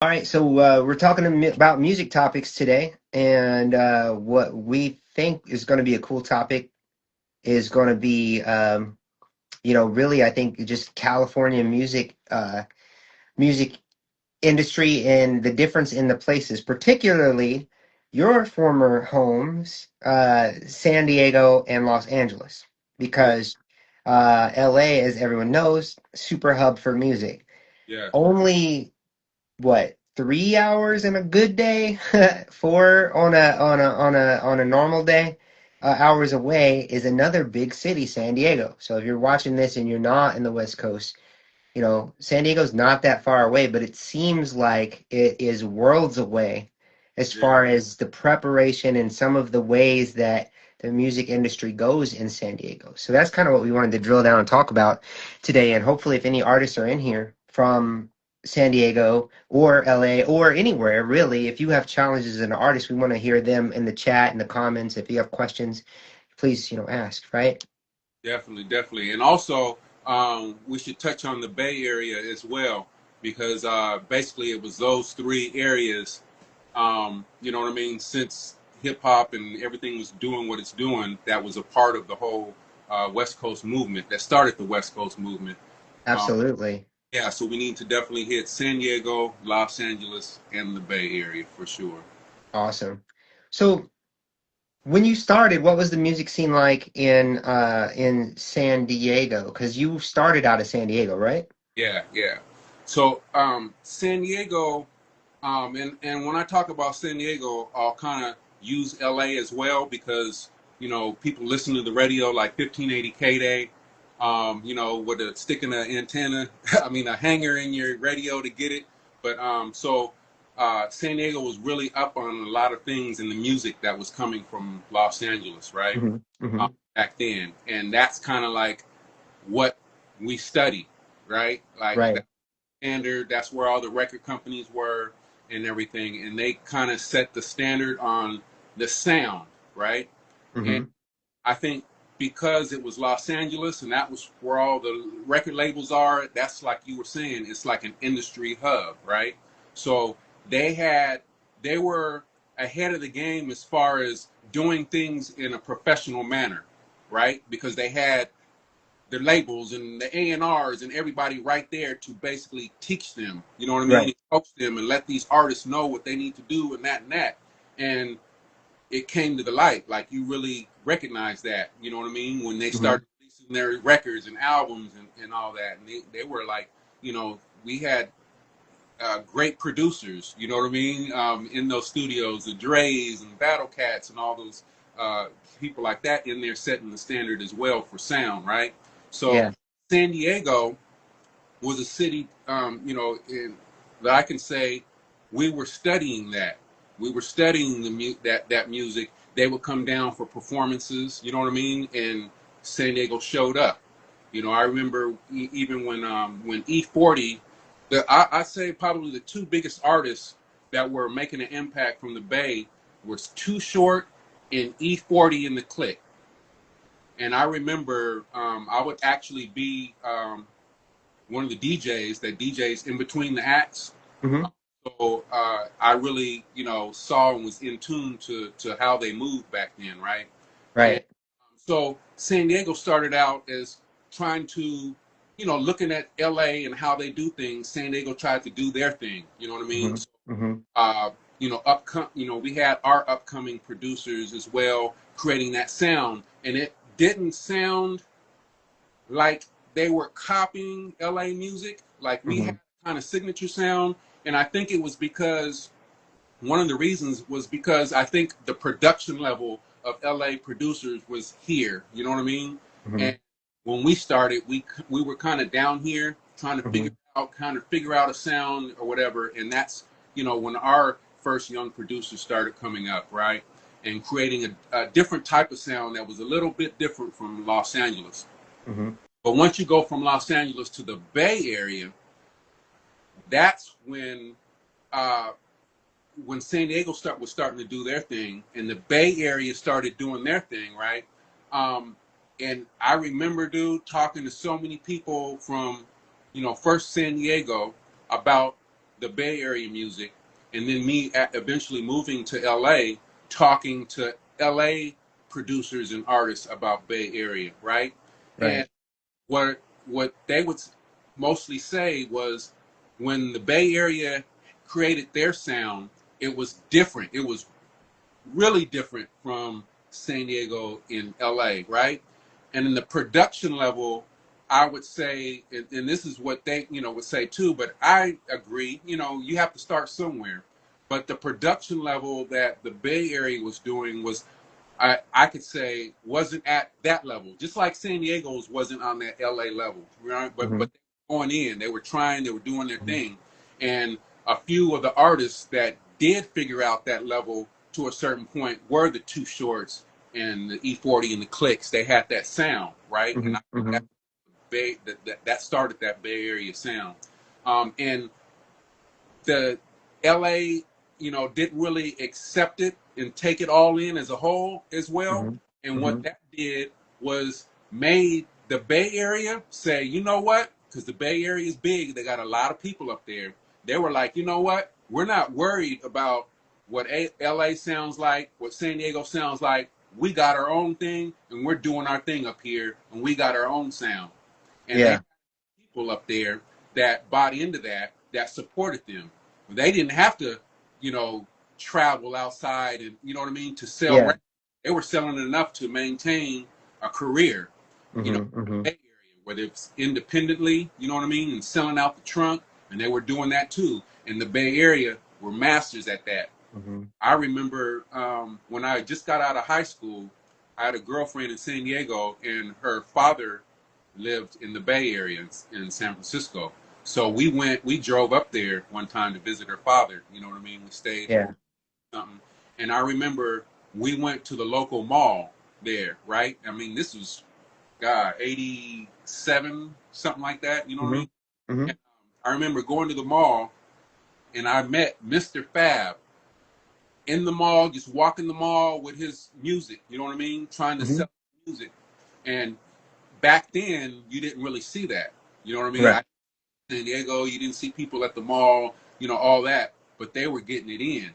All right, so we're talking about music topics today, and what we think is going to be a cool topic is going to be, really, I think just California music industry and the difference in the places, particularly your former homes, San Diego and Los Angeles, Yeah, because LA, as everyone knows, super hub for music. yeah, Only what 3 hours in a good day, four on a normal day, hours away is another big city, San Diego. So if you're watching this and you're not in the West Coast, San Diego's not that far away, but it seems like it is worlds away as yeah. far as the preparation and some of the ways that the music industry goes in San Diego. So that's kind of what we wanted to drill down and talk about today. And hopefully, if any artists are in here from San Diego or LA or anywhere, really, if you have challenges as an artist, we want to hear them in the chat, in the comments. If you have questions, please, ask, right? Definitely, definitely. And also, we should touch on the Bay Area as well, because basically it was those three areas, you know what I mean, since hip hop and everything was doing what it's doing, that was a part of the whole West Coast movement that started the West Coast movement. Um, Absolutely. yeah, so we need to definitely hit San Diego, Los Angeles, and the Bay Area for sure. Awesome. So, when you started, what was the music scene like in San Diego? Because you started out of San Diego, right? Yeah, yeah. So San Diego. And when I talk about San Diego, I'll kind of use LA as well because, people listen to the radio like 1580 K Day, with a stick in an antenna, I mean, a hanger in your radio to get it. But San Diego was really up on a lot of things in the music that was coming from Los Angeles, right? Hmm. Hmm. Back then. And that's kind of like what we study, right? Like, Right. standard. That's where all the record companies were and everything, and they kind of set the standard on the sound, right? And Hmm. I think because it was Los Angeles and that was where all the record labels are, that's like you were saying, it's like an industry hub, right? So they had they were ahead of the game as far as doing things in a professional manner, right? Because they had the labels and the A&Rs and everybody right there to basically teach them, you know what I mean? Right. And coach them and let these artists know what they need to do and that and that. And it came to the light. Like you really recognize that, you know what I mean? When they Hmm. started releasing their records and albums and all that. And they were like, we had great producers, you know what I mean? In those studios, the Dre's and Battle Cats and all those uh, people like that in there setting the standard as well for sound, right? So Yeah. San Diego was a city, that I can say we were studying that. We were studying that music. They would come down for performances, you know what I mean? And San Diego showed up. I remember even when E40, I'd say probably the two biggest artists that were making an impact from the Bay was Too Short and E40 in the Click. And I remember I would actually be one of the DJs that DJs in between the acts. Hmm. So I really, saw and was in tune to how they moved back then, right? And Right. so San Diego started out as trying to, looking at LA and how they do things. San Diego tried to do their thing. You know what I mean? Hmm. So, Hmm. we had our upcoming producers as well creating that sound, and it didn't sound like they were copying LA music. Like we had Hmm. kind of signature sound, and I think it was because one of the reasons was because I think the production level of LA producers was here. You know what I mean? Hmm. And when we started, we were kind of down here trying to Hmm. figure out a sound or whatever, and that's when our first young producers started coming up, right? And creating a different type of sound that was a little bit different from Los Angeles. Hmm. But once you go from Los Angeles to the Bay Area, that's uh, when San Diego was starting to do their thing, and the Bay Area started doing their thing, right? Um, and I remember, talking to so many people from, first San Diego about the Bay Area music, and then me eventually moving to LA, talking to LA producers and artists about Bay Area, right? And Right. what they would mostly say was when the Bay Area created their sound, it was different. It was really different from San Diego in LA, right? And in the production level, I would say, and this is what they, would say too, but I agree, you have to start somewhere. But the production level that the Bay Area was doing was, I could say, wasn't at that level. Just like San Diego's wasn't on that LA level, right? But Mm-hmm. they were going in, they were trying, they were doing their Mm-hmm. thing. And a few of the artists that did figure out that level to a certain point were the Two Shorts and the E40 and the Clicks. They had that sound, right? And I think Mm-hmm. that started that Bay Area sound. And the LA, didn't really accept it and take it all in as a whole as well. Mm-hmm. And what Mm-hmm. that did was made the Bay Area say, you know what? Because the Bay Area is big, they got a lot of people up there. They were like, you know what? We're not worried about what LA sounds like, what San Diego sounds like. We got our own thing, and we're doing our thing up here, and we got our own sound. And they Yeah. had people up there that bought into that, that supported them. They didn't have to, you know, travel outside and, you know what I mean, to sell Yeah. records. They were selling enough to maintain a career, you know, Mm-hmm. Mm-hmm. Bay Area, whether it's independently, you know what I mean, and selling out the trunk, and they were doing that too. And the Bay Area were masters at that. Mm-hmm. I remember when I just got out of high school, I had a girlfriend in San Diego, and her father lived in the Bay Area in San Francisco. So we drove up there one time to visit her father. You know what I mean? We stayed Yeah. over something. And I remember we went to the local mall there, right? I mean, this was, God, 87, something like that. You know what I Mm-hmm. mean? Mm-hmm. And, I remember going to the mall and I met Mr. Fab in the mall, just walking the mall with his music, you know what I mean? Trying to Mm-hmm. sell music. And back then, you didn't really see that. You know what I mean? Right. San Diego, you didn't see people at the mall, all that, but they were getting it in.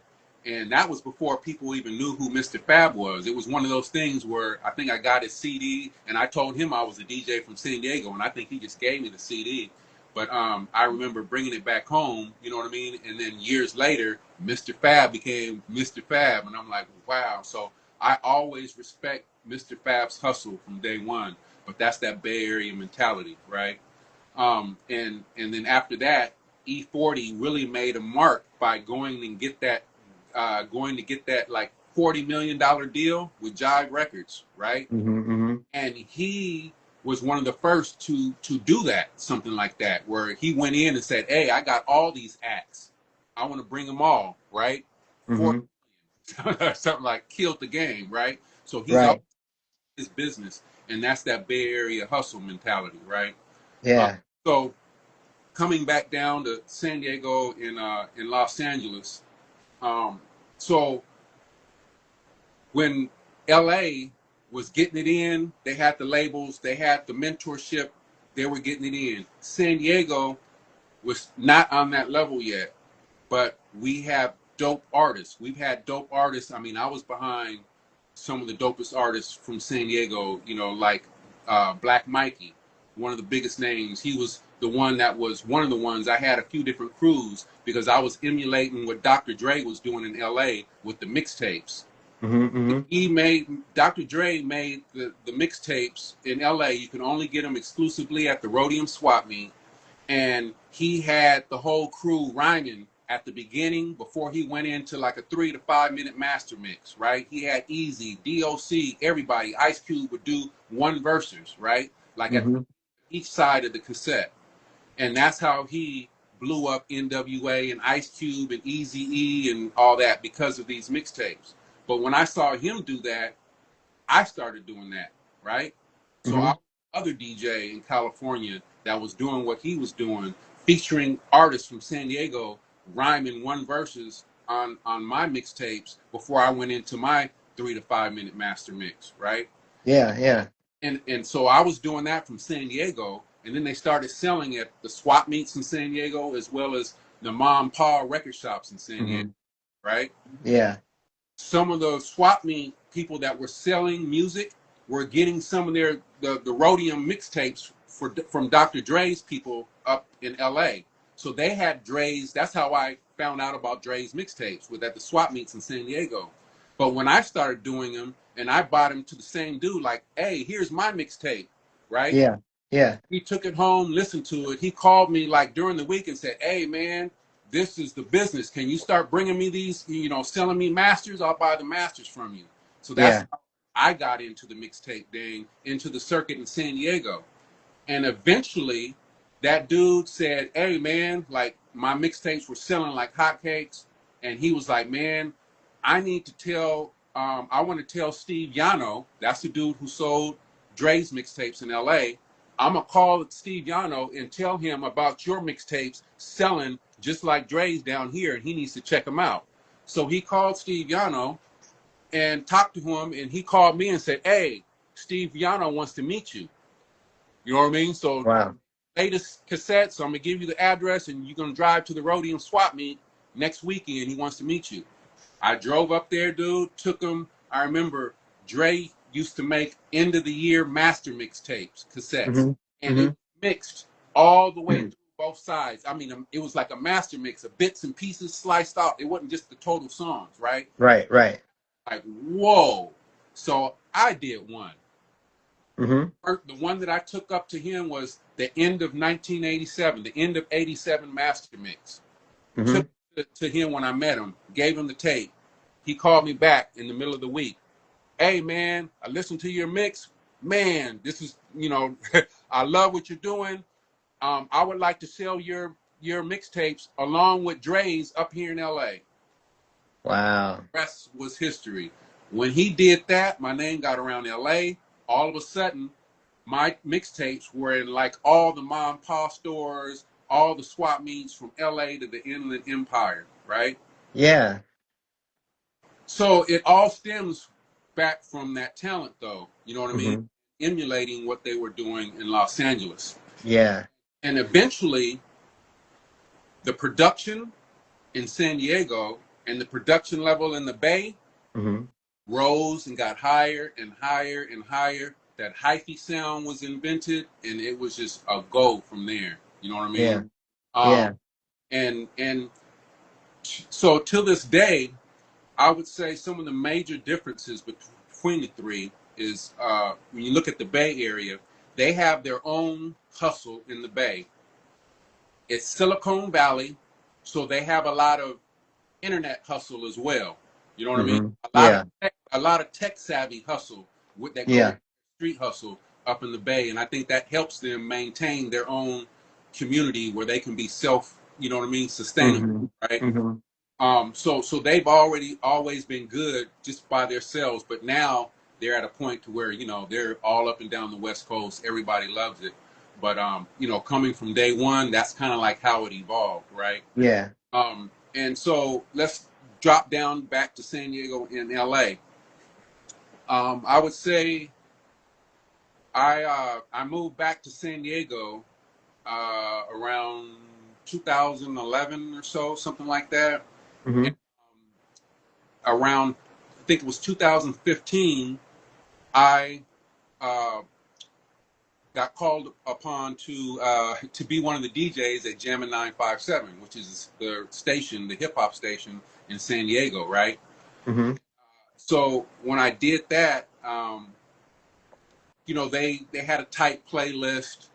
And that was before people even knew who Mr. Fab was. It was one of those things where I think I got his CD and I told him I was a DJ from San Diego, and I think he just gave me the CD. But I remember bringing it back home, you know what I mean? And then years later, Mr. Fab became Mr. Fab, and I'm like, wow. So I always respect Mr. Fab's hustle from day one, but that's that Bay Area mentality, right? And then after that, E40 really made a mark by going to get that like $40 million deal with Jive Records, right? Mm-hmm. Mm-hmm. And he was one of the first to do that, something like that, where he went in and said, "Hey, I got all these acts. I want to bring them all, right? For Mm-hmm. something like killed the game, right? So he's all Right. his business, and that's that Bay Area hustle mentality, right? Uh, Yeah. so coming back down to San Diego in Los Angeles. Um, so when LA was getting it in, they had the labels, they had the mentorship, they were getting it in. San Diego was not on that level yet, but we have dope artists. We've had dope artists. I mean, I was behind some of the dopest artists from San Diego, like Black Mikey, one of the biggest names. He was the one that was one of the ones. I had a few different crews because I was emulating what Dr. Dre was doing in LA with the mixtapes. Mm-hmm. Mm-hmm. Dr. Dre made the mixtapes in LA. You can only get them exclusively at the Rhodium Swap Meet, and he had the whole crew rhyming at the beginning before he went into like a 3 to 5 minute master mix, right? He had Easy, DOC, everybody. Ice Cube would do one verses, right? Like at Mm-hmm. each side of the cassette. And that's how he blew up NWA and Ice Cube and Easy E and all that because of these mixtapes. But when I saw him do that, I started doing that, right? So I Mm-hmm. was other DJ in California that was doing what he was doing, featuring artists from San Diego, rhyming one verses on my mixtapes before I went into my 3 to 5 minute master mix, right? Yeah. Yeah. And so I was doing that from San Diego, and then they started selling at the swap meets in San Diego as well as the mom and pa record shops in San Diego, Hmm. right? Yeah. Some of the swap meet people that were selling music were getting some of the rhodium mixtapes from Dr. Dre's people up in LA. So they had Dre's. That's how I found out about Dre's mixtapes, with at the swap meets in San Diego. But when I started doing them and I bought them to the same dude, like, hey, here's my mixtape, right? Yeah. Yeah. He took it home, listened to it. He called me like during the week and said, hey, man, this is the business. Can you start bringing me these, selling me masters? I'll buy the masters from you. So that's Yeah. how I got into the mixtape thing, into the circuit in San Diego. And eventually, that dude said, hey, man, like my mixtapes were selling like hotcakes. And he was like, man, I want to tell Steve Yano, that's the dude who sold Dre's mixtapes in LA. I'm going to call Steve Yano and tell him about your mixtapes selling just like Dre's down here, and he needs to check them out. So he called Steve Yano and talked to him, and he called me and said, hey, Steve Yano wants to meet you. You know what I mean? So Wow. latest cassette. So I'm gonna give you the address, and you're gonna drive to the Rhodium swap meet next weekend. He wants to meet you. I drove up there, dude. Took him. I remember Dre used to make end of the year master mixtapes, cassettes, Hmm. and it Hmm. was mixed all the way through both sides. I mean, it was like a master mix of bits and pieces sliced out. It wasn't just the total songs, right? Right. Right. Like, whoa. So I did one. Hmm. The one that I took up to him was the end of 1987, the end of 87 master mix. Took Hmm. it to him when I met him, gave him the tape. He called me back in the middle of the week. Hey, man, I listened to your mix. Man, this is, I love what you're doing. I would like to sell your mixtapes along with Dre's up here in LA. Wow. The rest was history. When he did that, my name got around LA. All of a sudden, my mixtapes were in like all the mom and pop stores, all the swap meets from LA to the Inland Empire, right? Yeah. So it all stems back from that talent, though. You know what I mean? Hmm. Emulating what they were doing in Los Angeles. Yeah. And eventually, the production in San Diego and the production level in the Bay Hmm. rose and got higher and higher and higher. That hyphy sound was invented, and it was just a go from there. You know what I mean? Yeah. Um, Yeah. and so till this day, I would say some of the major differences between the three is when you look at the Bay Area, they have their own hustle in the Bay. It's Silicon Valley, so they have a lot of internet hustle as well. You know what I mean? Hmm. Yeah. A lot of tech savvy hustle that goes Yeah. street hustle up in the Bay, and I think that helps them maintain their own community where they can be self, you know what I mean, sustainable, Hmm. right? Hmm. So they've already always been good just by themselves, but now they're at a point to where they're all up and down the West Coast. Everybody loves it, but coming from day one, that's kind of like how it evolved, right? Yeah. And so let's drop down back to San Diego and LA. I would say I moved back to San Diego around 2011 or so, something like that. And Hmm. around, I think it was 2015, I uh, got called upon to be one of the DJs at Jam 957, which is the station, the hip hop station in San Diego, right? Hmm. So when I did that, they had a tight playlist,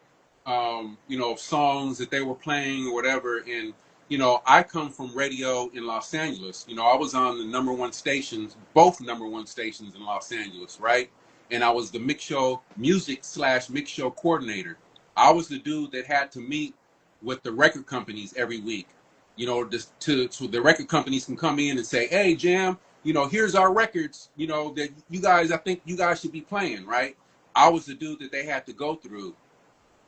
of songs that they were playing or whatever. And I come from radio in Los Angeles. I was on the number one stations, both number one stations in Los Angeles, right? And I was the mix show music/mix show coordinator. I was the dude that had to meet with the record companies every week. Just so the record companies can come in and say, "Hey, Jam, here's our records. That I think you guys should be playing, right?" I was the dude that they had to go through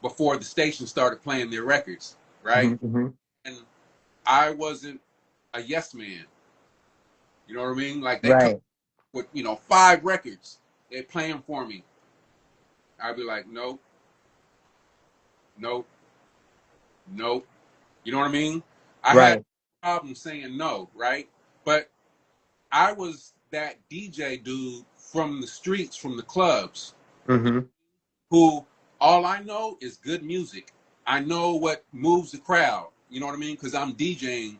before the station started playing their records, right? Hmm. Hmm. And I wasn't a yes man. You know what I mean? Like they come Right. with, five records. They play them for me. I'd be like, nope, nope, nope. You know what I mean? I had Right. no problem saying no, right? But I was that DJ dude from the streets, from the clubs, Mm-hmm. who all I know is good music. I know what moves the crowd. You know what I mean? Because I'm DJing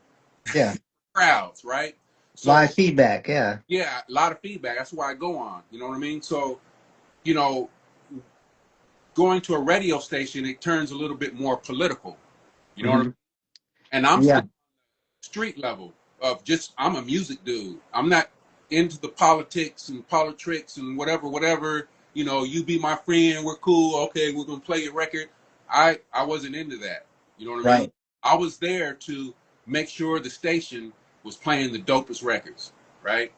Yeah. crowds, right? Live So feedback. Yeah. yeah, a lot of feedback. That's why I go on. You know what I mean? So you know, going to a radio station, it turns a little bit more political. You know what I mean? Mm-hmm. And I'm still Yeah. street level of just I'm a music dude. I'm not into the politics and politics and whatever. You know, you be my friend, we're cool. Okay, we're gonna play your record. I wasn't into that. You know what I mean? Right. I was there to make sure the station was playing the dopest records, right?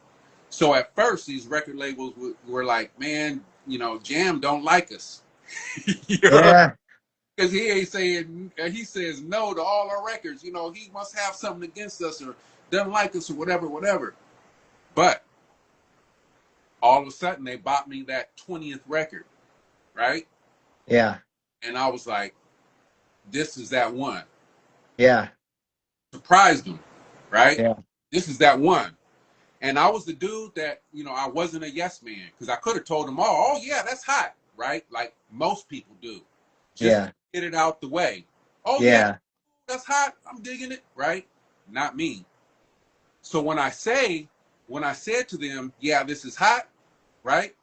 So at first, these record labels were like, man, you know, Jam don't like us. You know, Yeah. because he ain't saying he says no to all our records. You know, he must have something against us or doesn't like us or whatever. But all of a sudden, they bought me that 20th record, right? Yeah. And I was like, this is that one. Yeah. Surprised them, right? Yeah. This is that one. And I was the dude that, you know, I wasn't a yes man because I could have told them all, oh, yeah, that's hot, right? Like most people do. Just Yeah. get it out the way. Oh, yeah, Yeah. that's hot. I'm digging it, right? Not me. So when I said to them, yeah, this is hot, right?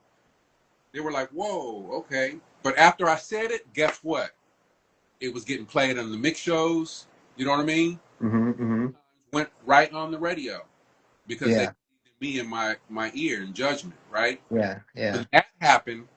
They were like, whoa, okay. But after I said it, guess what? It was getting played on the mix shows. You know what I mean? Mm-hmm. Mm-hmm. Went right on the radio because they Yeah. me in my ear and judgment, right? Yeah. When Yeah. that happened,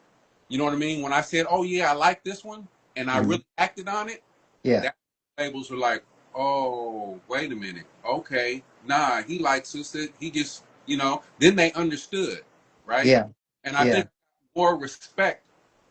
you know what I mean? When I said, oh yeah, I like this one, and I Mm-hmm. really acted on it, Yeah. that labels were like, oh, wait a minute, okay, nah, he likes us. He just, you know. Then they understood, right? Yeah. And I Yeah. think more respect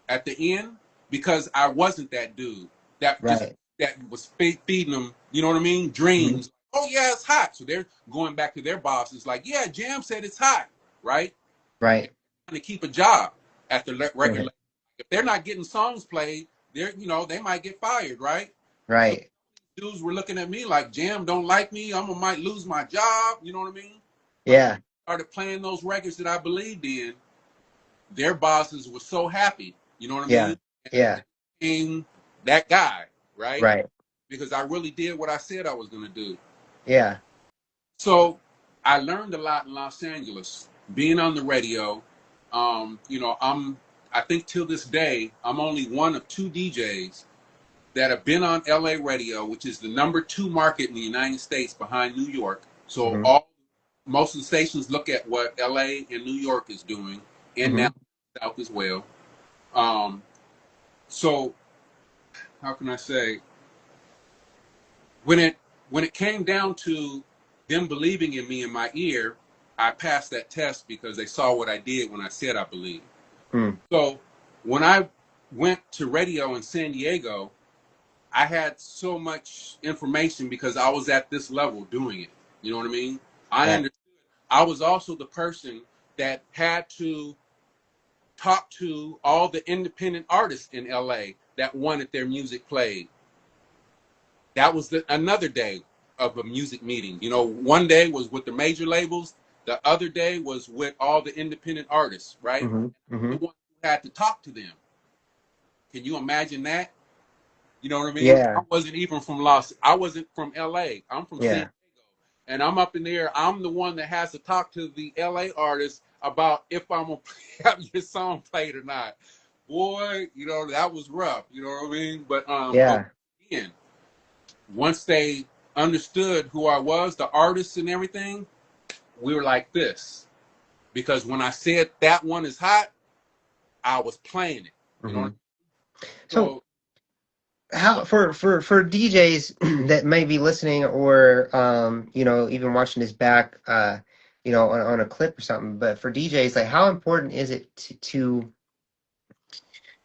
at the end because I wasn't that dude that just Right. that was feeding them, you know what I mean? Mm-hmm. Dreams. Oh yeah, it's hot. So they're going back to their bosses like, yeah, Jam said it's hot, right? Right. To keep a job at the record Right. label. If they're not getting songs played, they're you know they might get fired, right? So Right. dudes were looking at me like Jam don't like me. I'm gonna might lose my job. You know what I mean? But when Yeah. I started playing those records that I believed in, their bosses were so happy. You know what I Yeah. mean? And Yeah. they became that guy, right? Right. Because I really did what I said I was gonna do. Yeah. So I learned a lot in Los Angeles, being on the radio. You know, I think till this day, I'm only one of two DJs that have been on LA radio, which is the number 2 market in the United States behind New York. So Mm-hmm. all most of the stations look at what LA and New York is doing, and now Mm-hmm. South as well. Um, so how can I say when it when it came down to them believing in me in my ear, I passed that test because they saw what I did when I said I believed. Mm. So when I went to radio in San Diego, I had so much information because I was at this level doing it. You know what I mean? I Right. understood. I was also the person that had to talk to all the independent artists in LA that wanted their music played. That was another day of a music meeting. You know, one day was with the major labels, the other day was with all the independent artists, right? Mm-hmm. The Mm-hmm. one who had to talk to them. Can you imagine that? You know what I mean? I Yeah. wasn't even from Los. I wasn't from LA. I'm from San Yeah. Diego, and I'm up in there. I'm the one that has to talk to the LA artists about if I'm gonna have your song played or not. Boy, you know that was rough. You know what I mean? But Yeah. again, once they understood who I was, the artists and everything, we were like this. Because when I said that one is hot, I was playing it. You know what I Mm-hmm. mean? So So how for DJs that may be listening or even watching this back on a clip or something, but for DJs, like how important is it to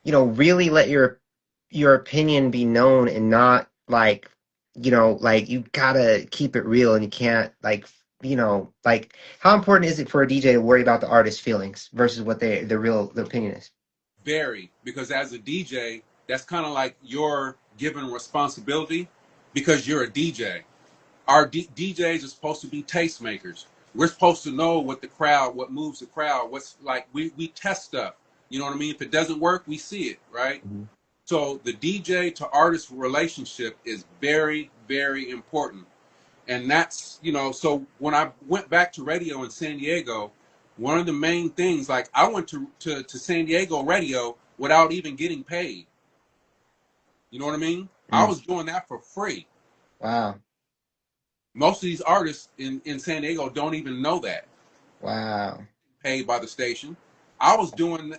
really let your opinion be known and not like like you gotta keep it real and you can't like how important is it for a DJ to worry about the artist's feelings versus what the opinion is? very, because as a DJ, that's kind of like your given responsibility because you're a DJ. our DJs are supposed to be tastemakers. We're supposed to know what moves the crowd, what's like, we test stuff. You know what I mean? If it doesn't work, we see it, right? Mhm. So the DJ to artist relationship is very, very important. And that's, so when I went back to radio in San Diego, one of the main things, like I went to San Diego radio without even getting paid. You know what I mean? I Mm. was doing that for free. Wow. Most of these artists in San Diego don't even know that. Wow. Paid by the station. I was doing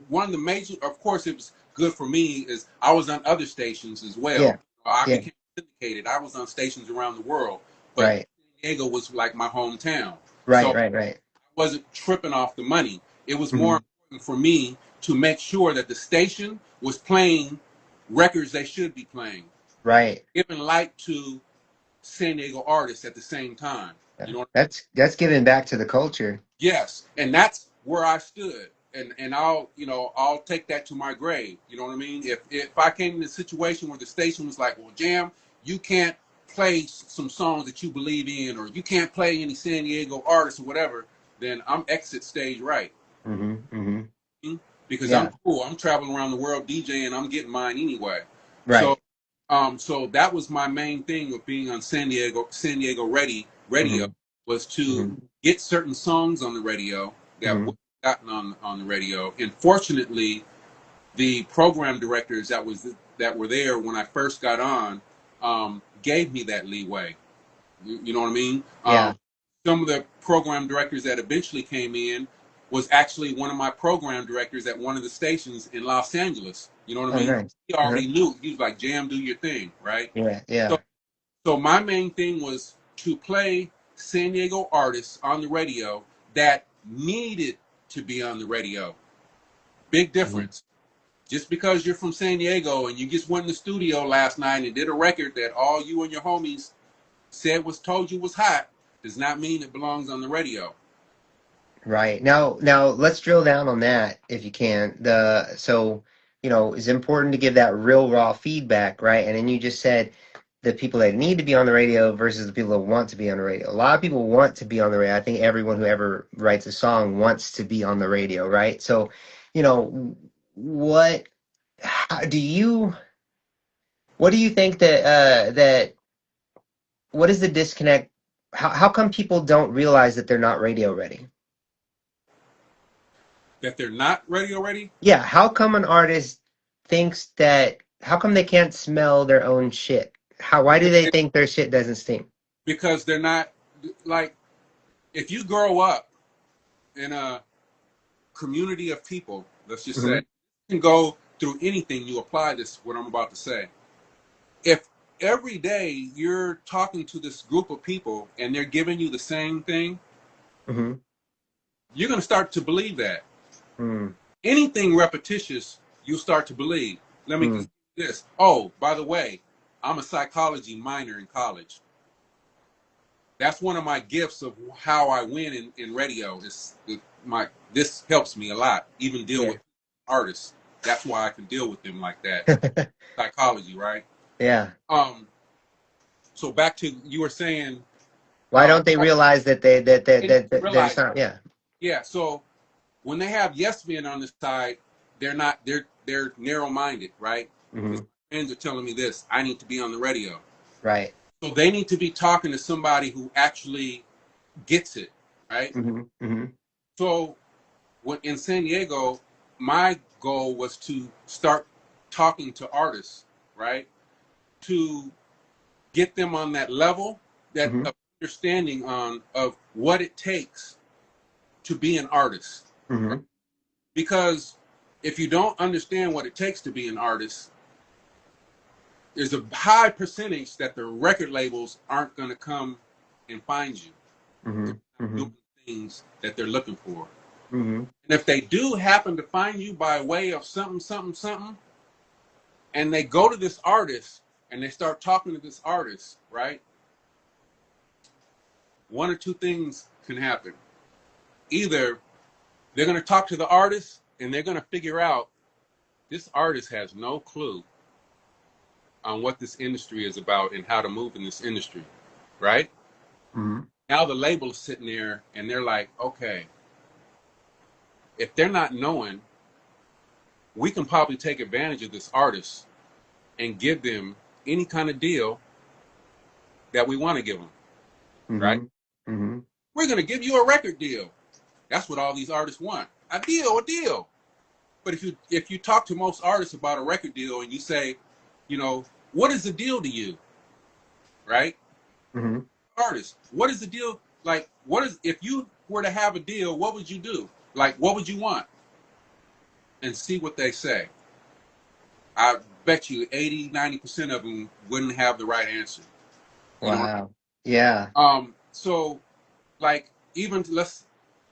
one of the major. Of course, it was good for me. Is I was on other stations as well. Yeah. I Yeah. became syndicated. I was on stations around the world, but Right. San Diego was like my hometown. So Right. Right. Right. I wasn't tripping off the money. It was more Hmm. important for me to make sure that the station was playing records they should be playing, Right. giving light to San Diego artists at the same time. Yeah. You know what That's giving back to the culture. Yes, and that's where I stood, and I'll take that to my grave. You know what I mean? If I came in a situation where the station was like, well, Jam, you can't play some songs that you believe in, or you can't play any San Diego artists or whatever, then I'm exit stage right. Hmm. Hmm. Because I'm Yeah. cool. I'm traveling around the world DJing. I'm getting mine anyway. So, Right. so that was my main thing of being on San Diego Radio Hmm. was to Hmm. get certain songs on the radio that Hmm. were gotten on the radio. And fortunately, the program directors that were there when I first got on gave me that leeway. You know what I mean? Yeah. Some of the program directors that eventually came in was actually one of my program directors at one of the stations in Los Angeles. You know what I Oh, mean? nice. He Uh-huh. already knew. He was like, Jam, do your thing, right? Yeah. So, Yeah. so my main thing was to play San Diego artists on the radio that needed to be on the radio. Big Mhm. difference. Just because you're from San Diego and you just went in the studio last night and did a record that all you and your homies said was told you was hot does not mean it belongs on the radio. Right. Now let's drill down on that if you can. It's important to give that real raw feedback, right? And then you just said the people that need to be on the radio versus the people that want to be on the radio. A lot of people want to be on the radio. I think everyone who ever writes a song wants to be on the radio, right? So, you know, what how do you what do you think that what is the disconnect? How come people don't realize that they're not radio ready? That they're not radio ready Yeah, how come an artist thinks that, how come they can't smell their own shit? Why do they think their shit doesn't stink? because they're not like if you grow up in a community of people, let's just say, Hmm. you can go through anything you apply this what I'm about to say. If every day you're talking to this group of people and they're giving you the same thing, Hmm. you're going to start to believe that. Hmm. Anything repetitious, you'll start to believe. Let me Hmm. consider this. Oh, by the way, I'm a psychology minor in college. That's one of my gifts of how I win in radio. This helps me a lot, even deal Yeah. with artists. That's why I can deal with them like that. Psychology, right? Yeah. Um, so back to you were saying, Why don't they oh, realize that they they need to that it's realize, not? Yeah. yeah. So when they have yes men on the side, they're not they're narrow minded, right? Because Hmm. my friends are telling me this, I need to be on the radio. Right. So they need to be talking to somebody who actually gets it, right? Hmm. Hmm. So when in San Diego, my goal was to start talking to artists, right? To get them on that level, that Hmm. understanding on of what it takes to be an artist. Right? Hmm. Because if you don't understand what it takes to be an artist, there's a high percentage that the record labels aren't going to come and find you. They're Hmm. not Hmm. doing things that they're looking for. Hmm. And if they do happen to find you by way of something, something, something, and they go to this artist and they start talking to this artist, right? One or two things can happen. Either they're going to talk to the artist and they're going to figure out this artist has no clue on what this industry is about and how to move in this industry, right? Mm-hmm. Now the label is sitting there and they're like, okay, if they're not knowing, we can probably take advantage of this artist and give them any kind of deal that we want to give them, right? Mm-hmm. Mm-hmm. We're going to give you a record deal. That's what all these artists want. A deal, a deal. But if you talk to most artists about a record deal and you say, you know, what is the deal to you, right? Mm-hmm. Artists, what is the deal? Like, what is if you were to have a deal, what would you do? Like, what would you want? And see what they say. I bet you 80, 90% of them wouldn't have the right answer. You know what Wow. Yeah. so like even let's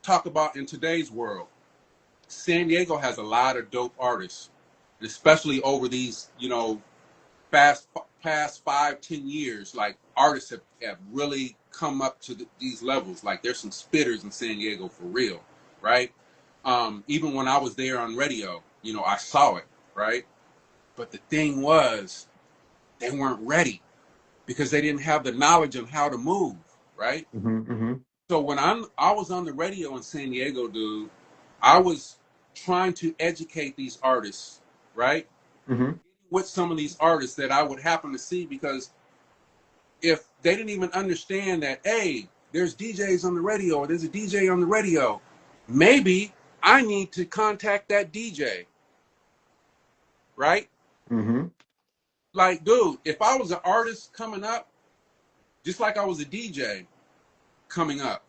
talk about in today's world. San Diego has a lot of dope artists, especially over these, past past 5, 10 years. Like artists have really come up to these levels. Like there's some spitters in San Diego for real, right? Even when I was there on radio, I saw it, right? But the thing was, they weren't ready because they didn't have the knowledge of how to move, right? Mm-hmm. Mm-hmm. So when I was on the radio in San Diego, dude, I was trying to educate these artists, right? Mm-hmm. With some of these artists that I would happen to see, because if they didn't even understand that, hey, there's DJs on the radio or there's a DJ on the radio, maybe I need to contact that DJ, right? Mm-hmm. Like, dude, if I was an artist coming up, just like I was a DJ coming up,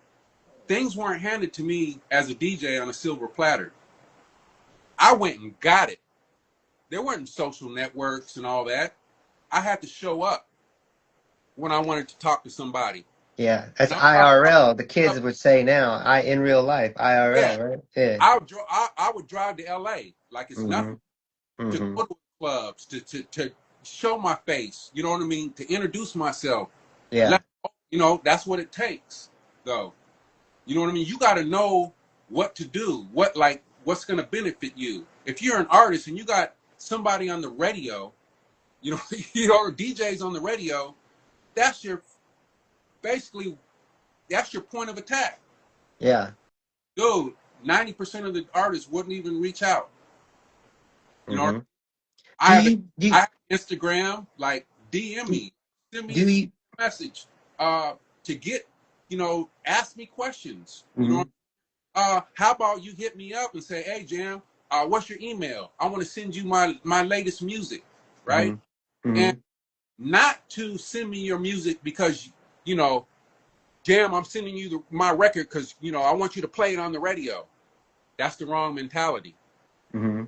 things weren't handed to me as a DJ on a silver platter. I went and got it. There weren't social networks and all that. I had to show up when I wanted to talk to somebody. Yeah. That's And I'm talking IRL. The kids about, would say now, I in real life, yeah, IRL, right? Yeah. I would drive to LA like it's nothing, Mm-hmm. to Mm-hmm. go to clubs, to show my face, you know what I mean? To introduce myself. Yeah. Let, that's what it takes, though. You know what I mean? You got to know what to do, what's going to benefit you. If you're an artist and you got somebody on the radio, or DJs on the radio, that's your basically that's your point of attack, Yeah. dude. 90% of the artists wouldn't even reach out. You know, Mm-hmm. I Do have you do I you, have Instagram, like DM do, me, send do me you a message, to get, ask me questions. mm-hmm. How about you hit me up and say, hey, Jam, what's your email? I want to send you my latest music, right? Mm-hmm. And Mm-hmm. not to send me your music because, you know, Jam, I'm sending you my record because, I want you to play it on the radio. That's the wrong mentality. Mm-hmm.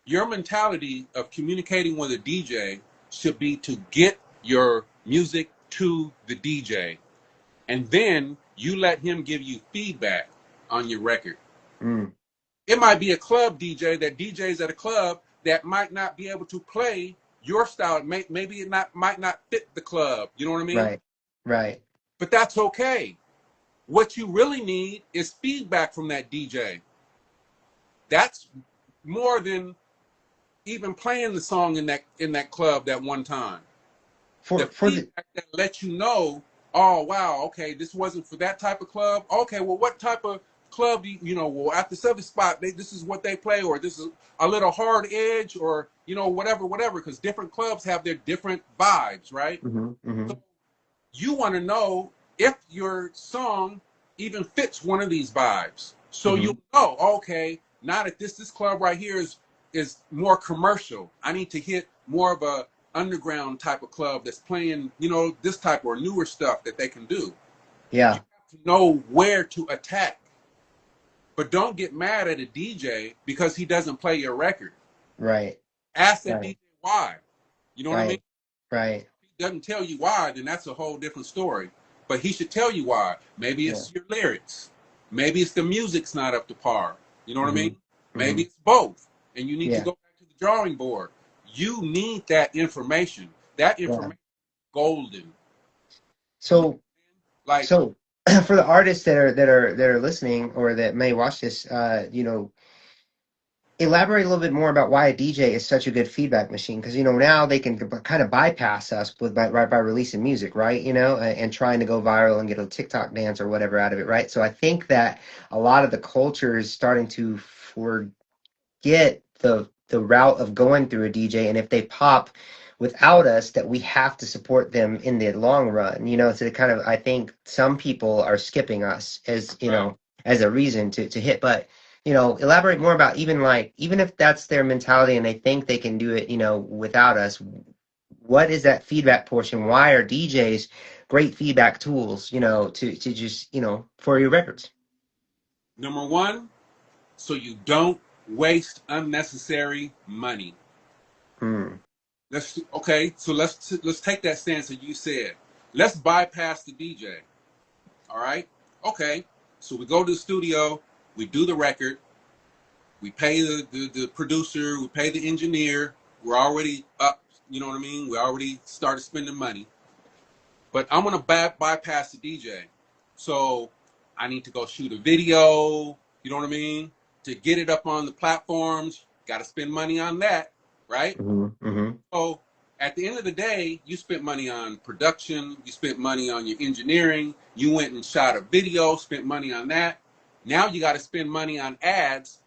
Your mentality of communicating with a DJ should be to get your music to the DJ. And then you let him give you feedback on your record. Mm. It might be a club DJ that DJs at a club that might not be able to play your style. Maybe might not fit the club. You know what I mean? Right. Right. But that's okay. What you really need is feedback from that DJ. That's more than even playing the song in that club that one time. The For the feedback that lets you know, oh wow, okay, this wasn't for that type of club. Okay, well, what type of club do well, at this other spot, this is what they play, or this is a little hard edge, or whatever, because different clubs have their different vibes, right? mm-hmm. Mm-hmm. So you want to know if your song even fits one of these vibes. So Mm-hmm. you know, okay, now that this club right here is more commercial. I need to hit more of a underground type of club that's playing, this type or newer stuff that they can do. You Yeah. have to know where to attack. But don't get mad at a DJ because he doesn't play your record. Right. Ask that Right. DJ why. You know what I mean? Right. Right. He doesn't tell you why, then that's a whole different story. But he should tell you why. Maybe Yeah. it's your lyrics. Maybe it's the music's not up to par. You know what I Mm-hmm. mean? Mm-hmm. Maybe it's both. And you need to Yeah. go back to the drawing board. You need that information. That Yeah. information is golden. You know, So like, so for the artists that are listening or that may watch this, elaborate a little bit more about why a DJ is such a good feedback machine. Because, now they can kind of bypass us by releasing music, right? And trying to go viral and get a TikTok dance or whatever out of it, right? So I think that a lot of the culture is starting to get the route of going through a DJ, and if they pop without us, that we have to support them in the long run. So kind of, I think some people are skipping us as Right. as a reason to hit. But elaborate more about even if that's their mentality and they think they can do it, without us. What is that feedback portion? Why are DJs great feedback tools? To just for your records. Number one, so you don't waste unnecessary money. Hmm. So let's take that stance that you said. Let's bypass the DJ. All right. Okay. So we go to the studio, we do the record, we pay the producer, we pay the engineer. We're already up. You know what I mean? We already started spending money. But I'm gonna bypass the DJ. So I need to go shoot a video. You know what I mean? To get it up on the platforms, got to spend money on that, right? Hmm. Hmm. So at the end of the day, you spent money on production, you spent money on your engineering, you went and shot a video, spent money on that. Now you got to spend money on ads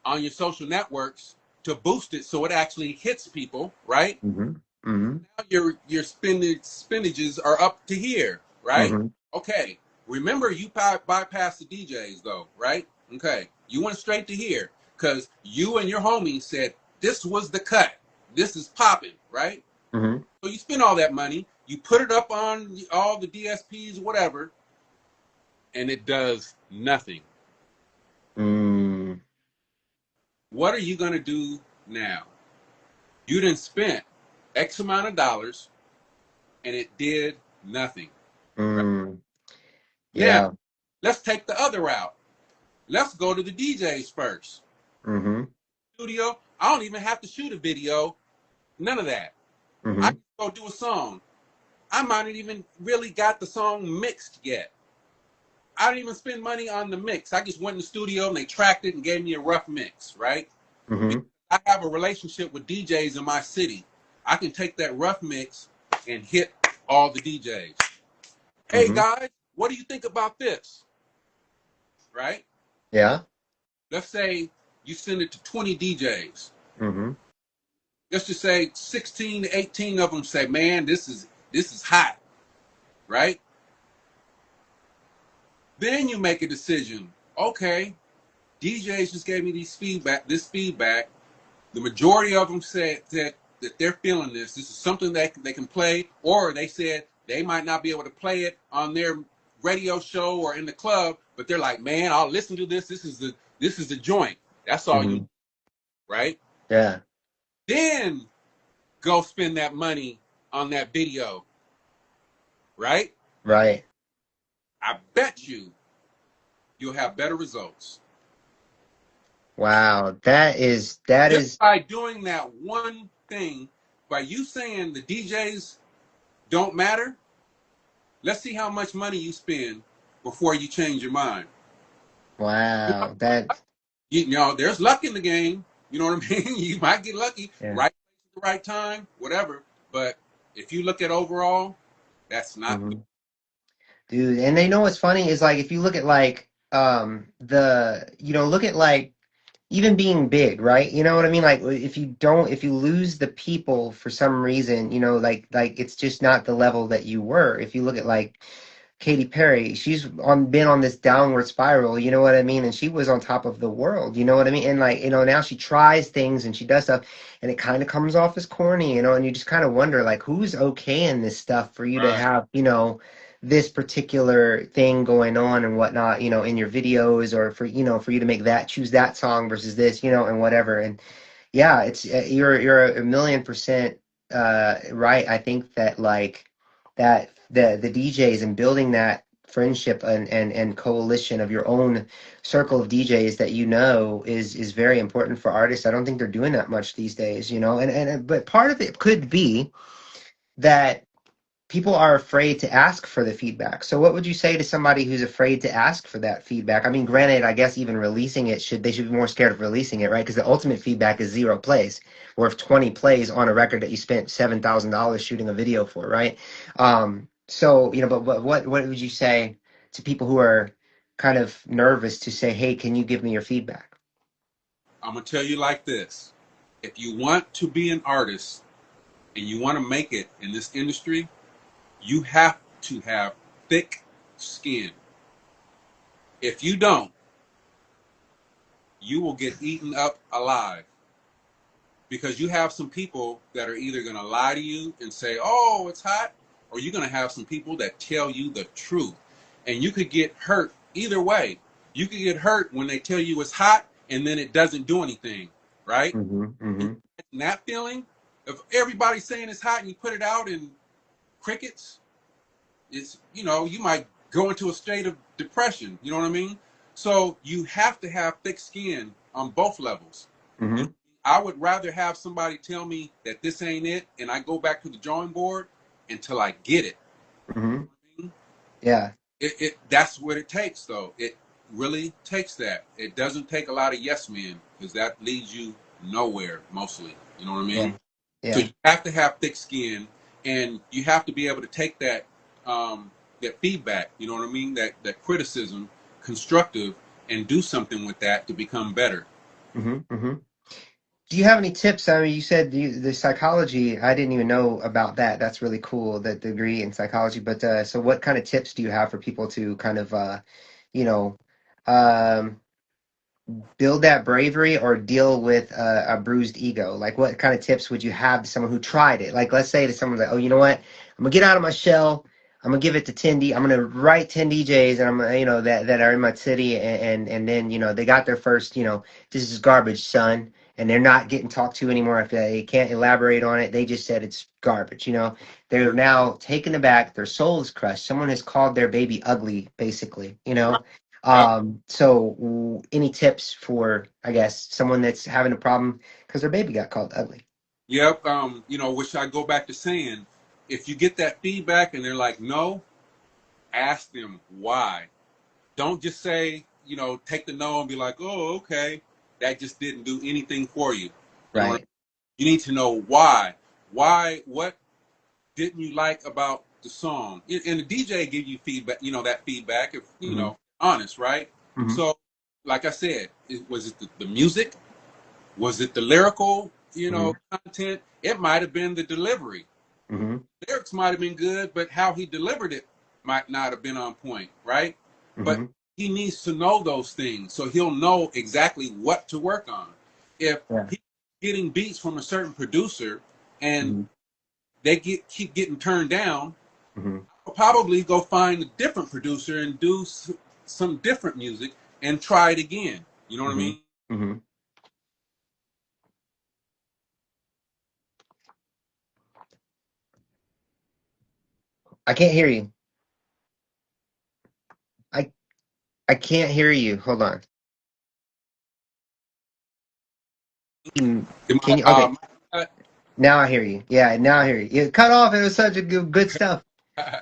on your social networks to boost it so it actually hits people, right? Hmm. Hmm. Now your expendages are up to here, right? Hmm. Okay. Remember, you bypassed the DJs though, right? Okay. You went straight to here because you and your homie said this was the cut. This is popping, right? Hmm. So you spend all that money, you put it up on all the DSPs, whatever, and it does nothing. Mm, What are you gonna do now? You didn't spend X amount of dollars, and it did nothing. Right? mm, Now, yeah. let's take the other route. Let's go to the DJs first. Hmm. Studio, I don't even have to shoot a video, none of that. I Hmm. can go do a song. I might not even really got the song mixed yet. I didn't even spend money on the mix. I just went in the studio and they tracked it and gave me a rough mix, right? Because Hmm. I have a relationship with DJs in my city. I can take that rough mix and hit all the DJs. Hey Hmm. guys, what do you think about this? Right? Yeah. Let's say you send it to 20 DJs. Hmm. Let's just say 16 to 18 of them say, "Man, this is hot," right? Then you make a decision. Okay, DJs just gave me this feedback. The majority of them said that they're feeling this. This is something that they can play, or they said they might not be able to play it on their radio show or in the club, but they're like, "Man, I'll listen to this. This is the joint." That's all you, Hmm. right? Yeah. Then go spend that money on that video, right? Right. I bet you'll have better results. Wow. That is Just by doing that one thing, by you saying the DJs don't matter, let's see how much money you spend before you change your mind. You wow. That there's luck in the game. You know what I mean? You might get lucky, yeah. right place at the right time, whatever. But if you look at overall, that's not good. Hmm. Dude, and they know what's funny is if you look at the look at even being big, right? You know what I mean? If you lose the people for some reason, it's just not the level that you were. If you look at Katy Perry, she's been on this downward spiral, you know what I mean? And she was on top of the world, you know what I mean? And now she tries things and she does stuff and it kind of comes off as corny, and you just kind of wonder who's okay in this stuff for you to Right. have, this particular thing going on and whatnot, in your videos, or for you to make that choose that song versus this, and whatever. And yeah, it's you're a million percent right. I think that that the DJs and building that friendship and coalition of your own circle of DJs that is very important for artists. I don't think they're doing that much these days, and but part of it could be that people are afraid to ask for the feedback. So what would you say to somebody who's afraid to ask for that feedback? I mean, granted, I guess even releasing it they should be more scared of releasing it, right? Because the ultimate feedback is 0 plays, or if 20 plays on a record that you spent $7,000 shooting a video for, right? So, but what would you say to people who are kind of nervous to say, hey, can you give me your feedback? I'm gonna tell you like this: if you want to be an artist and you want to make it in this industry, you have to have thick skin. If you don't, you will get eaten up alive, because you have some people that are either going to lie to you and say, "Oh, it's hot," or you're going to have some people that tell you the truth. And you could get hurt either way. You could get hurt when they tell you it's hot and then it doesn't do anything, right? Mm-hmm, And mm-hmm, that feeling of everybody saying it's hot and you put it out in crickets, it's, you might go into a state of depression. You know what I mean? So you have to have thick skin on both levels. You know, mm-hmm, I would rather have somebody tell me that this ain't it, and I go back to the drawing board until I get it. mm-hmm. Yeah, That's what it takes, though. It really takes that. It doesn't take a lot of yes men, because that leads you nowhere mostly. You know what I yeah, mean? So yeah. you have to have thick skin, and you have to be able to take that feedback. You know what I mean? That criticism, constructive, and do something with that to become better. Mm-hmm, mm-hmm. Do you have any tips? I mean, you said the psychology, I didn't even know about that. That's really cool, the degree in psychology. But so what kind of tips do you have for people to kind of, you know, um, build that bravery or deal with a bruised ego? Like, what kind of tips would you have to someone who tried it? Like, let's say to someone like, oh, you know what? I'm gonna get out of my shell. I'm gonna give it to 10 I'm gonna write 10 DJs, and that are in my city, and then they got their first, this is garbage, son, and they're not getting talked to anymore. If they can't elaborate on it, they just said it's garbage. They're now taken aback. Their soul is crushed. Someone has called their baby ugly, basically. Right. Yep. Any tips for, I guess, someone that's having a problem because their baby got called ugly? Yep. Which I go back to saying, if you get that feedback and they're like, no, ask them why. Don't just say, take the no and be like, oh, okay. That just didn't do anything for you. You know what I Right. mean? You need to know why. Why, what didn't you like about the song? And the DJ give you feedback, that feedback, if, Hmm. honest, right? Hmm. So, like I said, was it the music? Was it the lyrical, Hmm. content? It might have been the delivery. Hmm. Lyrics might have been good, but how he delivered it might not have been on point, right? But Hmm. he needs to know those things so he'll know exactly what to work on. If Yeah. he's getting beats from a certain producer and Hmm. they keep getting turned down, Hmm. I'll probably go find a different producer and do some different music and try it again. You know what I Hmm. mean? Hmm. I can't hear you. I I can't hear you. Hold on. Am Can you? Okay. I, Now I hear you. Yeah. Now I hear you. It cut off. It was such a good stuff.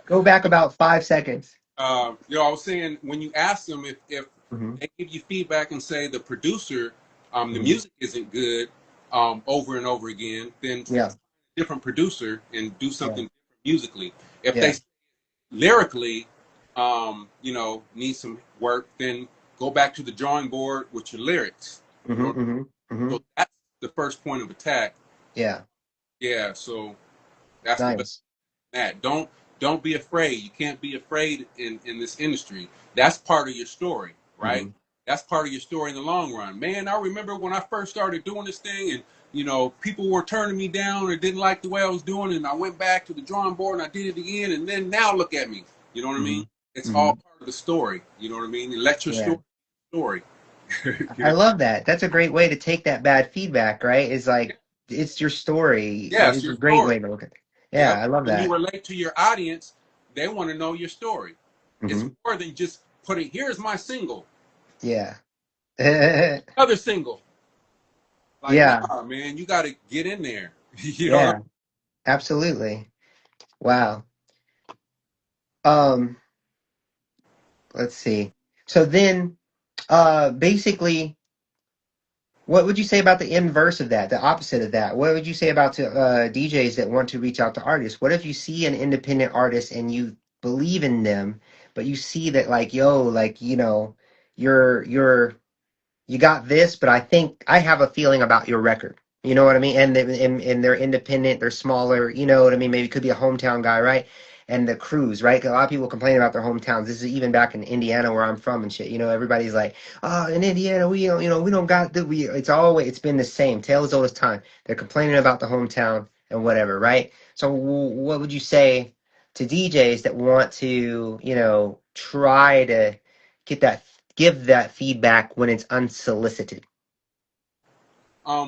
Go back about 5 seconds. I was saying, when you ask them if Hmm. they give you feedback and say the producer, the Hmm. music isn't good, over and over again, then Yeah. different producer and do Yeah. something different musically. If they Yeah. lyrically, need some work, then go back to the drawing board with your lyrics. You Hmm. know, Hmm. Hmm. so that's the first point of attack. Yeah. Yeah, so that's the best. Nice. That don't be afraid. You can't be afraid in this industry. That's part of your story, right? Hmm. That's part of your story in the long run. Man, I remember when I first started doing this thing, and people were turning me down or didn't like the way I was doing, and I went back to the drawing board and I did it again, and then now look at me. You know what I Hmm. mean? It's all Hmm. part of the story. You know what I mean? And let your Yeah. story. I love that. That's a great way to take that bad feedback, right? Is like it's your story. Yes, It's a your great story. way to look at it. Yeah, Yep. I love When you that. relate to your audience, they want to know your story. It's Hmm. more than just putting, here's my single, Yeah. other single. Like, Yeah. nah, man, you got to get in there. you know what Yeah. Absolutely. Wow. Um, let's see. So then, basically, what would you say about the inverse of that, the opposite of that? What would you say about to DJs that want to reach out to artists? What if you see an independent artist and you believe in them, but you see that like, yo, like, you're you got this, but I think I have a feeling about your record. You know what I mean? And they're independent, they're smaller. You know what I mean? Maybe it could be a hometown guy, right? And the crews, right? 'Cause a lot of people complain about their hometowns. This is even back in Indiana where I'm from and shit. You know, everybody's like, "Oh, in Indiana, we don't, we don't got the we." It's always it's been the same. Tale as old as time. They're complaining about the hometown and whatever, right? So, what would you say to DJs that want to, try to get that give that feedback when it's unsolicited?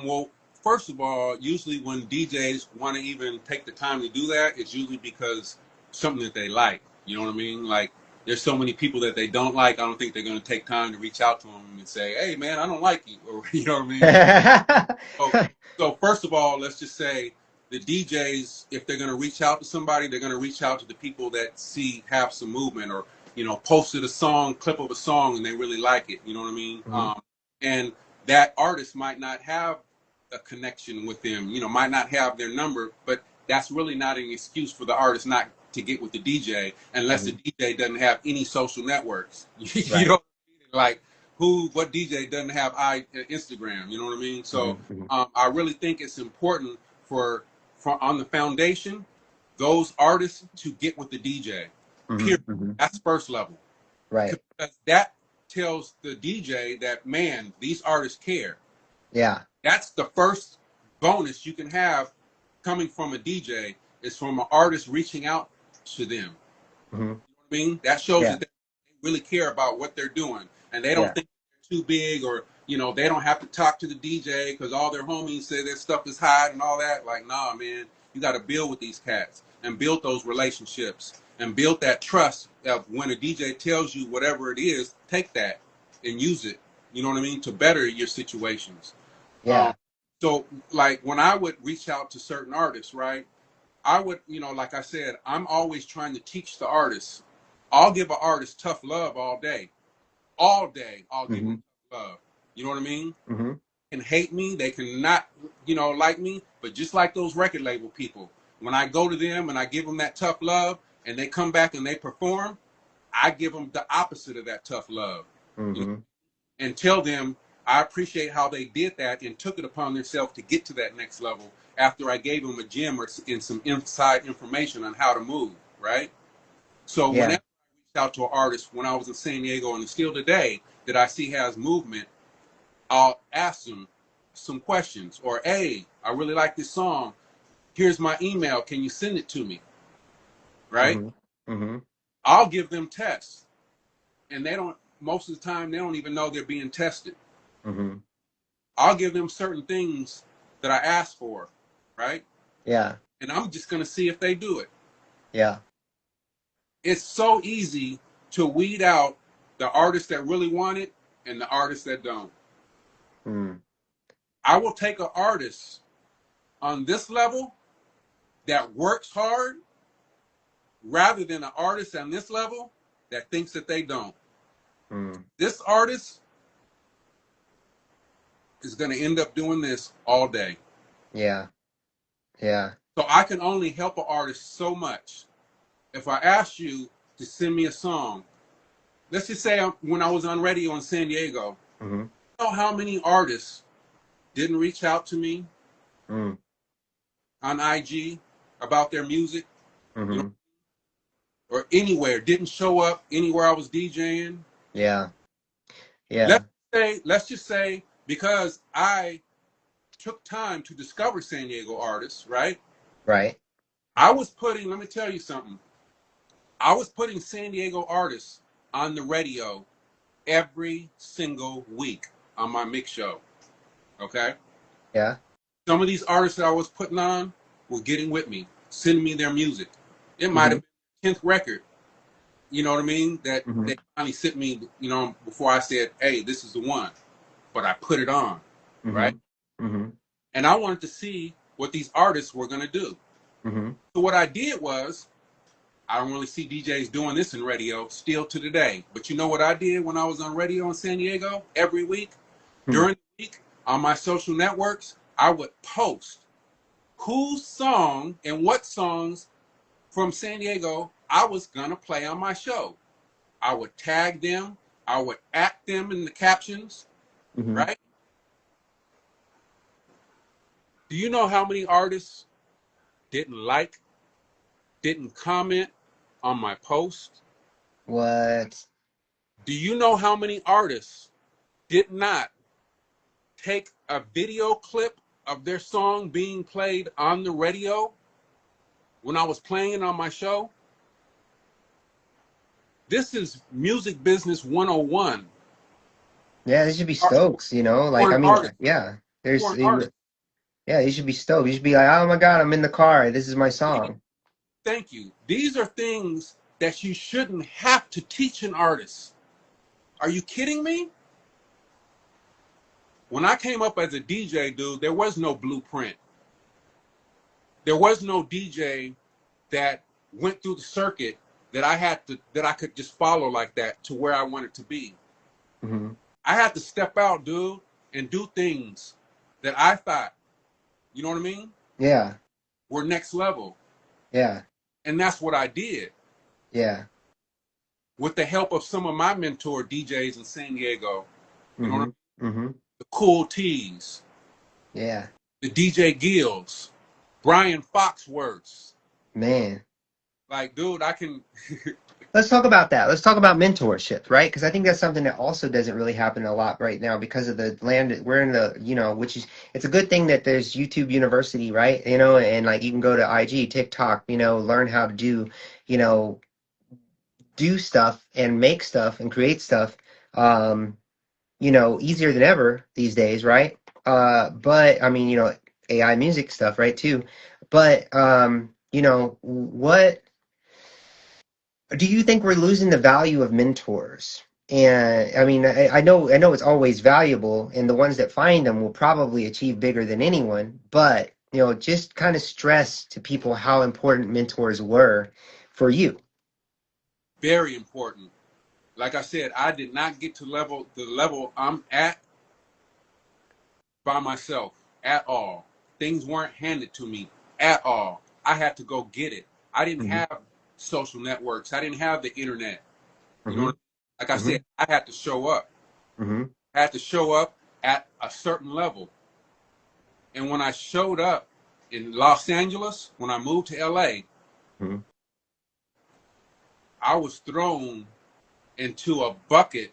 Well, first of all, usually when DJs want to even take the time to do that, it's usually because something that they like. You know what I mean? Like, there's so many people that they don't like. I don't think they're going to take time to reach out to them and say, "Hey, man, I don't like you," or you know what I mean? So, so first of all, let's just say the DJs, if they're going to reach out to somebody, they're going to reach out to the people that have some movement, or posted a song, clip of a song, and they really like it. You know what I mean? Mhm, And that artist might not have a connection with them. Might not have their number, but that's really not an excuse for the artist not to get with the DJ unless the mhm. DJ doesn't have any social networks. you Right. know, like what DJ doesn't have Instagram? You know what I mean? So Mhm, mhm, I really think it's important for on the foundation, those artists to get with the DJ. Period. mhm, mhm. That's first level. Right. Because that tells the DJ that, man, these artists care. Yeah. That's the first bonus you can have coming from a DJ, is from an artist reaching out to them. Mhm. I mean, that shows Yeah. that they really care about what they're doing, and they don't Yeah. think they're too big, or they don't have to talk to the DJ because all their homies say their stuff is hot and all that. Like, nah, man, you got to build with these cats and build those relationships and build that trust of when a DJ tells you whatever it is, take that and use it. You know what I mean, to better your situations. Um, Yeah. so, like when I would reach out to certain artists, right? I would, like I said, I'm always trying to teach the artists. I'll give an artist tough love all day. All day, I'll give them Mhm, tough love. You know what I mean? mhm, They can hate me, they can not, like me, but just like those record label people, when I go to them and I give them that tough love and they come back and they perform, I give them the opposite of that tough love. You know, mhm. and tell them I appreciate how they did that and took it upon themselves to get to that next level after I gave them a gem and some inside information on how to move, right? So Yeah. whenever I reached out to an artist when I was in San Diego and still today that I see has movement, I'll ask them some questions, or, hey, I really like this song. Here's my email. Can you send it to me? Right? Mhm, mhm, I'll give them tests. And they don't, most of the time, they don't even know they're being tested. mhm. I'll give them certain things that I ask for, right? Yeah. And I'm just going to see if they do it. Yeah. It's so easy to weed out the artists that really want it and the artists that don't. Mm. I will take an artist on this level that works hard rather than an artist on this level that thinks that they don't. Mm. This artist is going to end up doing this all day. Yeah. Yeah. So I can only help an artist so much. If I ask you to send me a song, let's just say when I was on radio in San Diego, Mhm. you know how many artists didn't reach out to me Mm. on IG about their music, you know, Mhm. or anywhere, didn't show up anywhere I was DJing. Yeah. Let's Yeah. let's just say because I took time to discover San Diego artists, right? Right. Let me tell you something. I was putting San Diego artists on the radio every single week on my mix show. Okay. Yeah. Some of these artists that I was putting on were getting with me, sending me their music. It might Mhm. have been 10th record, you know what I mean? That Mhm. they finally sent me, before I said, hey, this is the one. But I put it on, right? Mhm. Mhm. And I wanted to see what these artists were going to do. Mhm. So what I did was I don't really see DJs doing this in radio still to today. But you know what I did when I was on radio in San Diego every week? Hmm. During the week on my social networks, I would post whose song and what songs from San Diego I was going to play on my show. I would tag them. I would act them in the captions, Hmm. right? Do you know how many artists didn't like, didn't comment on my post? What? Do you know how many artists did not take a video clip of their song being played on the radio when I was playing it on my show? This is music business 101. Yeah, they should be Art- stokes, you know? Like, For I an mean, artist, yeah, for an artist. yeah, you should be stoked. You should be like, oh my God, I'm in the car. This is my song. Thank you. These are things that you shouldn't have to teach an artist. Are you kidding me? When I came up as a DJ, dude, there was no blueprint. There was no DJ that went through the circuit that I could just follow like that to where I wanted to be. Hmm. I had to step out, dude, and do things that I thought, you know what I mean, Yeah, were next level. yeah, And that's what I did yeah. with the help of some of my mentor DJs in San Diego. You know what I Hmm. mean? Hmm. The Cool T's, Yeah, the DJ Gills, Brian Foxworths. man. Like, dude, I can. Let's talk about that. Let's talk about mentorship, right? Because I think that's something that also doesn't really happen a lot right now because of the land we're in the, which is, it's a good thing that there's YouTube University, right? And like you can go to IG, TikTok, learn how to you know, do stuff and make stuff and create stuff, um, easier than ever these days, right? But I mean, AI music stuff, right, too. But, what do you think we're losing the value of mentors? And I mean, I know it's always valuable, and the ones that find them will probably achieve bigger than anyone. But just kind of stress to people how important mentors were for you. Very important. Like I said, I did not get to the level I'm at by myself at all. Things weren't handed to me at all. I had to go get it. I didn't Hmm. have social networks. I didn't have the internet. You know, Hmm. like I Hmm. said, I had to show up. Hmm. I had to show up at a certain level. And when I showed up in Los Angeles, when I moved to LA, Hmm. I was thrown into a bucket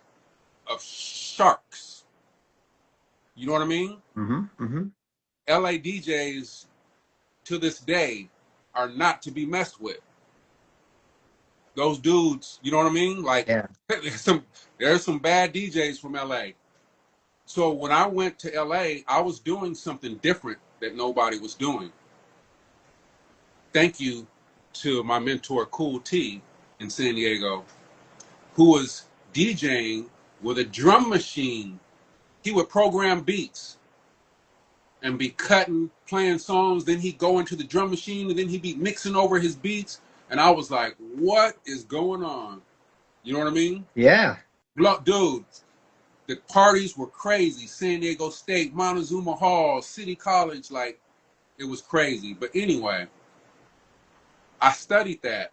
of sharks. You know what I mean? Hmm. Hmm. LA DJs to this day are not to be messed with. Those dudes, you know what I mean? Like Yeah. there's some bad DJs from LA. So when I went to LA, I was doing something different that nobody was doing. Thank you to my mentor Cool T in San Diego, who was DJing with a drum machine. He would program beats and be cutting, playing songs. Then he'd go into the drum machine and then he'd be mixing over his beats. And I was like, what is going on? You know what I mean? Yeah. Dude, the parties were crazy. San Diego State, Montezuma Hall, City College, like it was crazy. But anyway, I studied that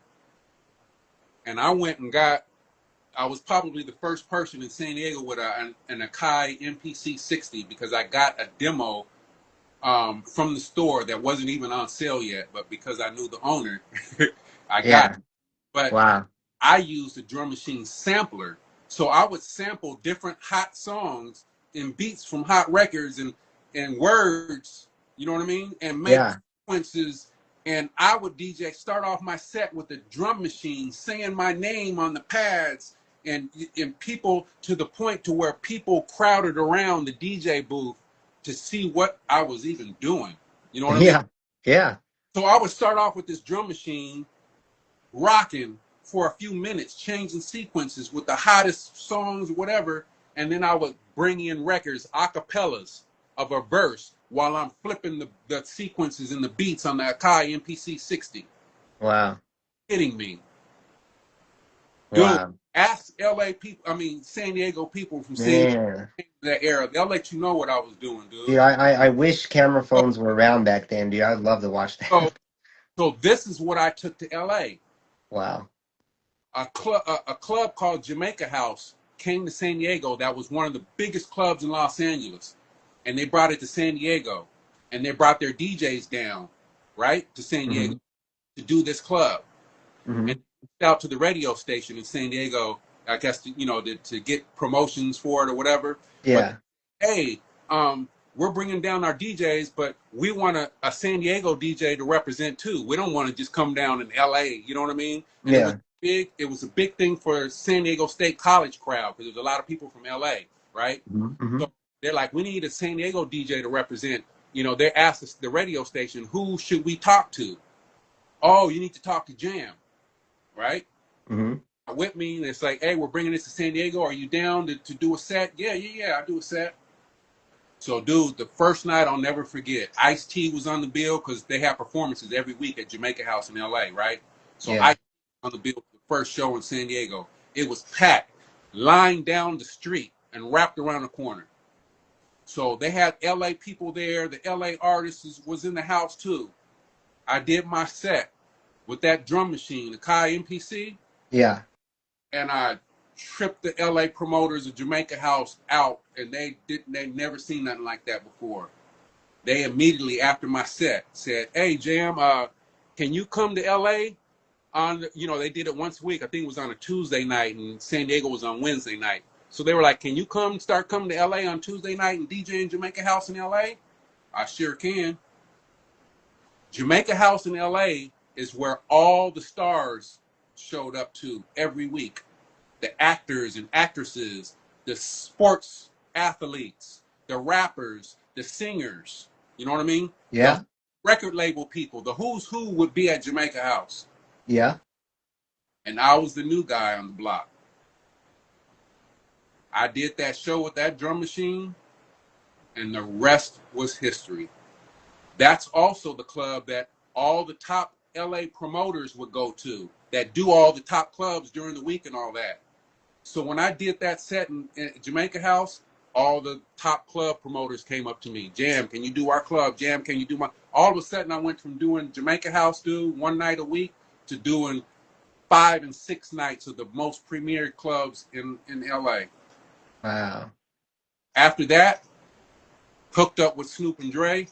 and I went and I was probably the first person in San Diego with an Akai MPC 60 because I got a demo from the store that wasn't even on sale yet, but because I knew the owner, I got it. Yeah. But Wow. I used a drum machine sampler. So I would sample different hot songs and beats from hot records and words, you know what I mean? And make Yeah. sequences. And I would start off my set with the drum machine, saying my name on the pads, and people to the point to where people crowded around the DJ booth to see what I was even doing. You know what I mean? Yeah. Yeah. So I would start off with this drum machine rocking for a few minutes, changing sequences with the hottest songs, whatever, and then I would bring in records, acapellas of a verse while I'm flipping the sequences and the beats on the Akai MPC 60. Wow. Kidding me? Dude, Wow. ask LA people, I mean, San Diego people from San Diego Man. that era. They'll let you know what I was doing, Dude, dude. I wish camera So, phones were around back then, dude. I'd love to watch that. so, so this is what I took to LA. Wow. A club called Jamaica House came to San Diego. That was one of the biggest clubs in Los Angeles, and they brought it to San Diego, and they brought their DJs down, right, to San Diego Hmm. to do this club, and Hmm. out to the radio station in San Diego, I guess to get promotions for it or whatever. But Yeah. hey, we're bringing down our DJs, but we want a San Diego DJ to represent too. We don't want to just come down in LA. You know what I mean? And it was Yeah. big. It was a big thing for San Diego State College crowd because there's a lot of people from LA, right? Hmm. Hmm. So they're like, we need a San Diego DJ to represent. They asked us, the radio station, who should we talk to? Oh, you need to talk to Jam, right? Hmm. With me, and it's like, hey, we're bringing this to San Diego. Are you down to do a set? Yeah, I do a set. So, dude, the first night I'll never forget. Ice-T was on the bill because they have performances every week at Jamaica House in LA, right? So Yeah. I on the bill for the first show in San Diego. It was packed, lined down the street and wrapped around the corner. So they had LA people there. The LA artists was in the house too. I did my set with that drum machine, the Kai MPC, Yeah. and I tripped the LA promoters of Jamaica House out, and they never seen nothing like that before. They immediately after my set said, "Hey Jam, can you come to LA on they did it once a week. I think it was on a Tuesday night, and San Diego was on Wednesday night. So they were like, "Can you start coming to LA on Tuesday night and DJ in Jamaica House in LA?" I sure can. Jamaica House in LA is where all the stars showed up to every week. The actors and actresses, the sports athletes, the rappers, the singers. You know what I mean? The Yeah. record label people, the who's who would be at Jamaica House. Yeah. And I was the new guy on the block. I did that show with that drum machine, and the rest was history. That's also the club that all the top LA promoters would go to, that do all the top clubs during the week and all that. So when I did that set in Jamaica House, all the top club promoters came up to me. Jam, can you do our club? Jam, can you do my? All of a sudden, I went from doing Jamaica House, dude, one night a week, to doing 5 and 6 nights of the most premier clubs in LA. Wow. After that, hooked up with Snoop and Dre.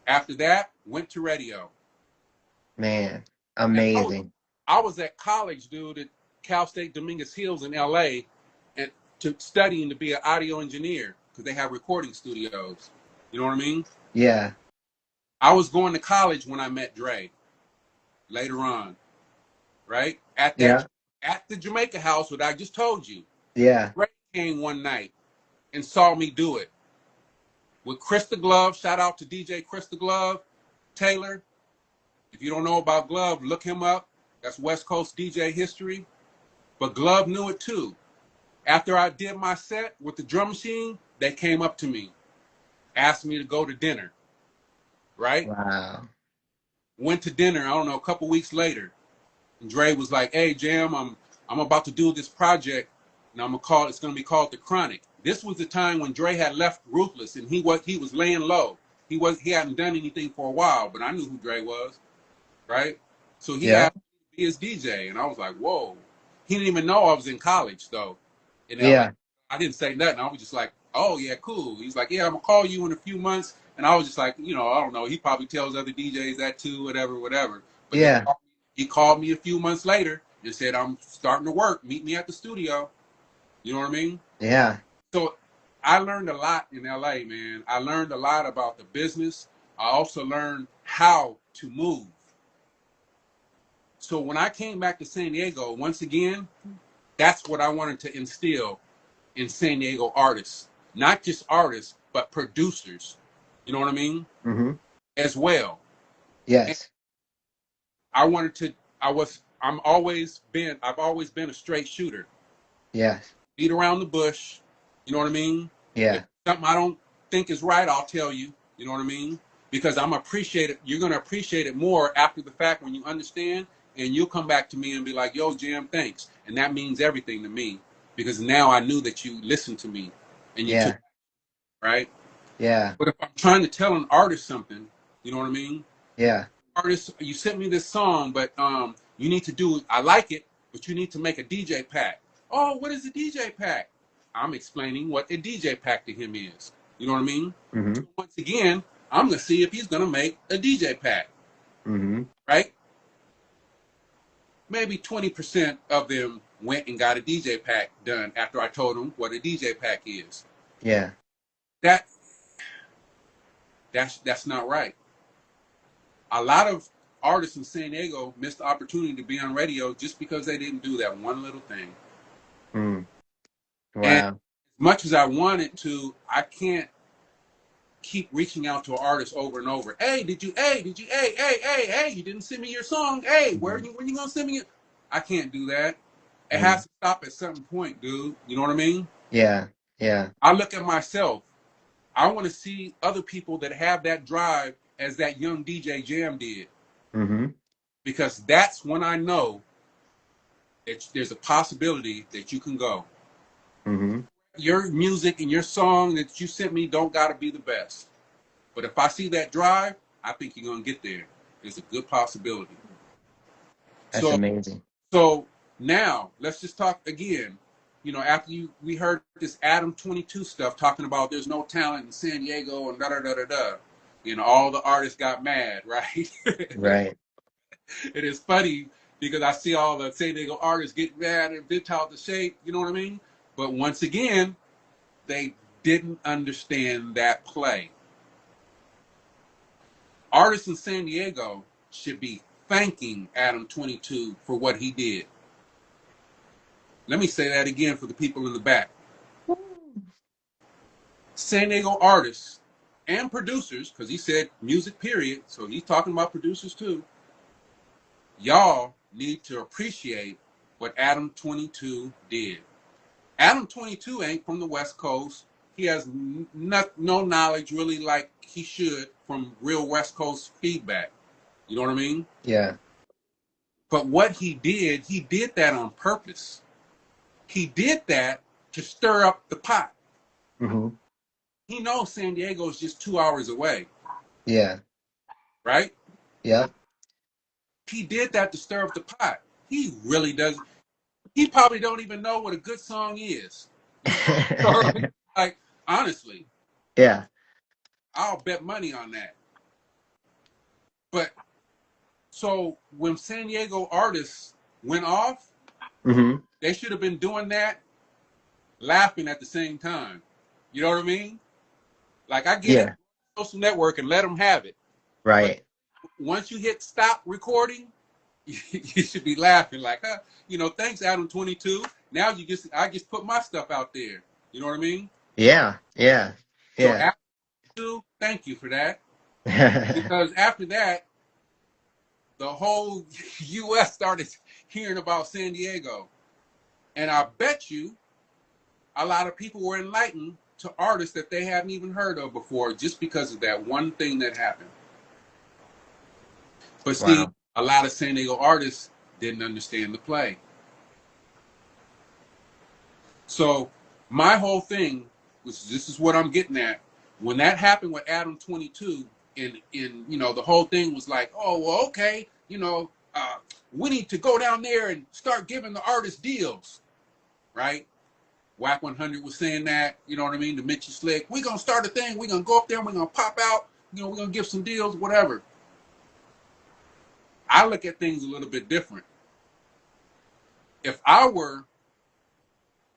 After that, went to radio. Man. And Amazing. I was at college, dude, at Cal State Dominguez Hills in LA, and studying to be an audio engineer because they have recording studios. You know what I mean? Yeah. I was going to college when I met Dre later on, right? Yeah. At the Jamaica House, what I just told you. Yeah. Dre came one night and saw me do it with Chris the Glove. Shout out to DJ Chris the Glove Taylor. If you don't know about Glove, look him up. That's West Coast DJ history. But Glove knew it too. After I did my set with the drum machine, they came up to me, asked me to go to dinner, right? Wow. Went to dinner, I don't know, a couple weeks later. And Dre was like, "Hey Jam, I'm about to do this project, and it's gonna be called The Chronic." This was the time when Dre had left Ruthless, and he was laying low. He hadn't done anything for a while, but I knew who Dre was, right? So he Yeah. asked me to be his DJ, and I was like, "Whoa." He didn't even know I was in college though, in LA. Yeah. I didn't say nothing. I was just like, "Oh yeah, cool." He's like, "Yeah, I'm gonna call you in a few months," and I was just like, I don't know. He probably tells other DJs that too, whatever, whatever. But Yeah. he called me a few months later and said, "I'm starting to work. Meet me at the studio." You know what I mean? Yeah. So I learned a lot in LA, man. I learned a lot about the business. I also learned how to move. So when I came back to San Diego, once again, that's what I wanted to instill in San Diego artists. Not just artists, but producers. You know what I mean? Hmm. As well. And Yes. I wanted to, I've always been a straight shooter. Yes. Beat around the bush. You know what I mean? If Yeah. something I don't think is right, I'll tell you. You know what I mean? Because you're going to appreciate it more after the fact when you understand. and you'll come back to me and be like, yo, Jam, thanks. And that means everything to me because now I knew that you listened to me and you took, Yeah. right? Yeah. But if I'm trying to tell an artist something, you know what I mean? Yeah. Artist, you sent me this song, but you need to do, I like it, but you need to make a DJ pack. Oh, what is a DJ pack? I'm explaining what a DJ pack to him is. You know what I mean? Mm-hmm. So once again, I'm going to see if he's going to make a DJ pack, Mm-hmm. right? Maybe 20% of them went and got a DJ pack done after I told them what a DJ pack is. Yeah. That that's not right. A lot of artists in San Diego missed the opportunity to be on radio just because they didn't do that one little thing. Mm. And as Wow. much as I wanted to, I can't keep reaching out to an artist over and over. Hey, you didn't send me your song. Hey, Mm-hmm. when you gonna send me it? I can't do that. It Mm-hmm. has to stop at some point, dude. You know what I mean? Yeah. Yeah. I look at myself. I want to see other people that have that drive as that young DJ Jam did. Mm-hmm. Because that's when I know that there's a possibility that you can go. Mm-hmm. Your music and your song that you sent me don't got to be the best. But if I see that drive, I think you're going to get there. There's a good possibility. That's So, amazing. so now let's just talk again. You know, after we heard this Adam 22 stuff talking about there's no talent in San Diego and da da da da da. You know, all the artists got mad, right? Right. It is funny because I see all the San Diego artists get mad and bent out the shape. You know what I mean? But once again, they didn't understand that play. Artists in San Diego should be thanking Adam 22 for what he did. Let me say that again for the people in the back. San Diego artists and producers, because he said music period, so he's talking about producers too. Y'all need to appreciate what Adam 22 did. Adam 22 ain't from the West Coast. He has no knowledge really like he should from real West Coast feedback. You know what I mean? Yeah. But what he did that on purpose. He did that to stir up the pot. Mm-hmm. He knows San Diego is just 2 hours away, Yeah. right? Yeah. He did that to stir up the pot. He really does. He probably don't even know what a good song is. You know what I mean? Like, honestly, Yeah. I'll bet money on that. But so when San Diego artists went off, Mm-hmm. they should have been doing that, laughing at the same time. You know what I mean? Like I get it, Yeah. social network and let them have it. But Right. once you hit stop recording, you should be laughing like, huh, you know, thanks Adam 22. Now I just put my stuff out there. You know what I mean? Yeah. Yeah. So Yeah. Adam 22, thank you for that. Because after that, the whole US started hearing about San Diego. And I bet you a lot of people were enlightened to artists that they hadn't even heard of before just because of that one thing that happened. But see, Wow. a lot of San Diego artists didn't understand the play. So my whole thing was this is what I'm getting at. When that happened with Adam 22, in you know, the whole thing was like, oh well, okay, you know, we need to go down there and start giving the artists deals, right? Whack 100 was saying that, you know what I mean, to Mitchie Slick. We're going to start a thing. We're going to go up there and we're going to pop out. You know, we're going to give some deals, whatever. I look at things a little bit different. If I were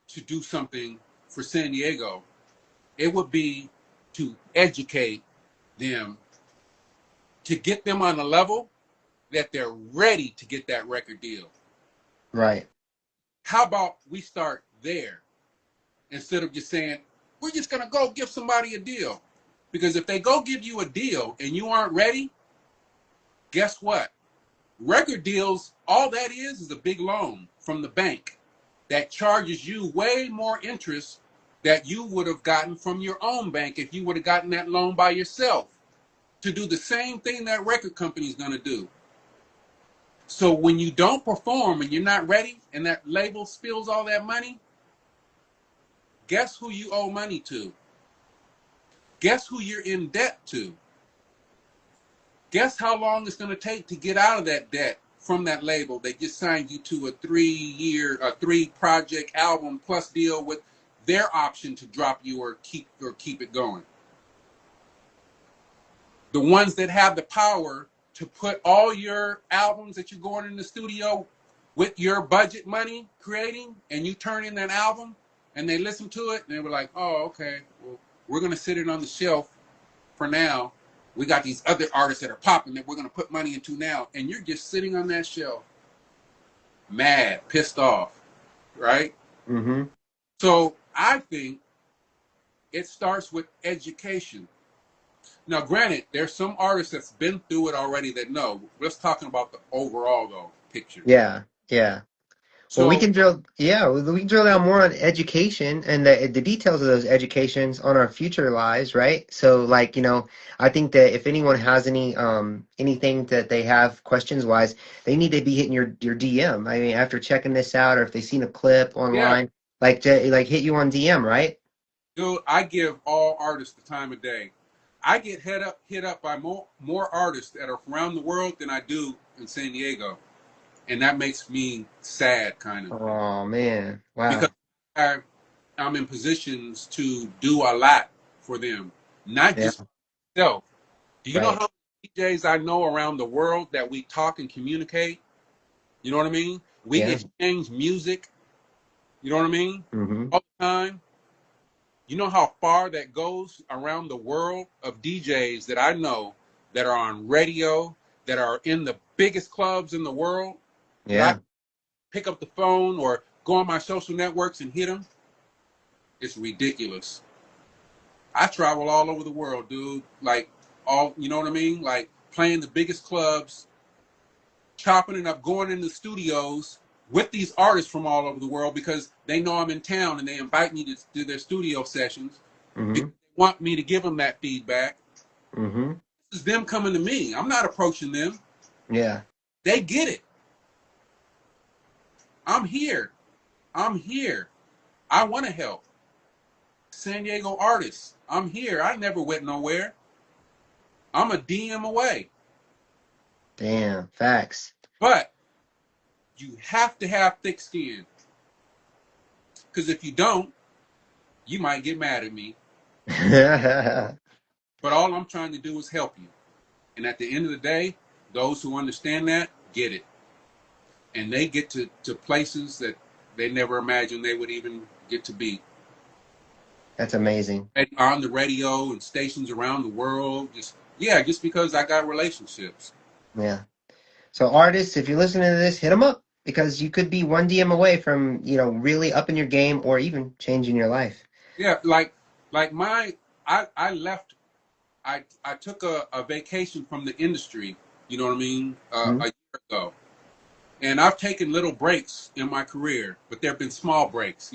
to do something for San Diego, it would be to educate them, to get them on a level that they're ready to get that record deal. Right. How about we start there instead of just saying, we're just going to go give somebody a deal? Because if they go give you a deal and you aren't ready, guess what? Record deals, all that is a big loan from the bank that charges you way more interest that you would have gotten from your own bank if you would have gotten that loan by yourself to do the same thing that record company is going to do. So when you don't perform and you're not ready and that label spills all that money, guess who you owe money to? Guess who you're in debt to? Guess how long it's going to take to get out of that debt from that label? They just signed you to a 3 project album plus deal with their option to drop you or keep it going. The ones that have the power to put all your albums that you're going in the studio with your budget money creating, and you turn in that album and they listen to it and they were like, oh, okay, well, we're going to sit it on the shelf for now. We got these other artists that are popping that we're going to put money into now. And you're just sitting on that shelf, mad, pissed off, right? Mm-hmm. So I think it starts with education. Now, granted, there's some artists that's been through it already that know. Let's talking about the overall, though, picture. Yeah. Yeah. Well, we So, can drill, yeah, we can drill down more on education and the details of those educations on our future lives, right? So, like, I think that if anyone has anything that they have questions wise, they need to be hitting your DM. I mean, after checking this out, or if they've seen a clip yeah, online, like hit you on DM, right? dude, I give all artists the time of day. I get hit up by more artists that are around the world than I do in San Diego. And that makes me sad, kind of. Oh man, Because wow, I, I'm in positions to do a lot for them, not yeah, just myself. Do you know right, how many DJs I know around the world that we talk and communicate? You know what I mean? We yeah, exchange music. You know what I mean? mm-hmm, All the time. You know how far that goes around the world of DJs that I know that are on radio, that are in the biggest clubs in the world, that I yeah, pick up the phone or go on my social networks and hit them. It's ridiculous. I travel all over the world, dude. Like you know what I mean? Like playing the biggest clubs, chopping it up, going in the studios with these artists from all over the world because they know I'm in town and they invite me to do their studio sessions mm-hmm, because they want me to give them that feedback. mm-hmm, This is them coming to me. I'm not approaching them. yeah, They get it. I'm here. I'm here. I want to help. San Diego artists. I'm here. I never went nowhere. I'm a DM away. damn, facts. But you have to have thick skin. Because if you don't, you might get mad at me. But all I'm trying to do is help you. And at the end of the day, those who understand that get it. And they get to places that they never imagined they would even get to be. That's amazing. And on the radio and stations around the world, just because I got relationships. Yeah. So artists, if you're listening to this, hit them up because you could be one DM away from, really upping your game or even changing your life. Yeah, like I left I took a vacation from the industry, you know what I mean, Mm-hmm. a year ago. And I've taken little breaks in my career, but there have been small breaks,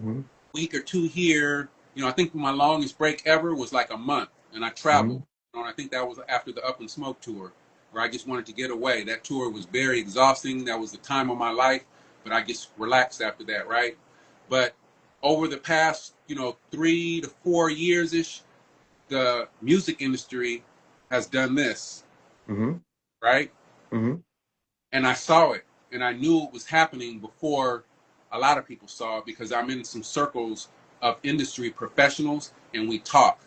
Mm-hmm. week or two here. I think my longest break ever was like a month, and I Mm-hmm. traveled. And I think that was after the Up and Smoke tour, where I just wanted to get away. That tour was very exhausting. That was the time of my life, but I just relaxed after that, right? But over the past, 3 to 4 years ish, the music industry has done this, Mm-hmm. right? Mm-hmm. And I saw it, and I knew it was happening before a lot of people saw it because I'm in some circles of industry professionals, and we talk.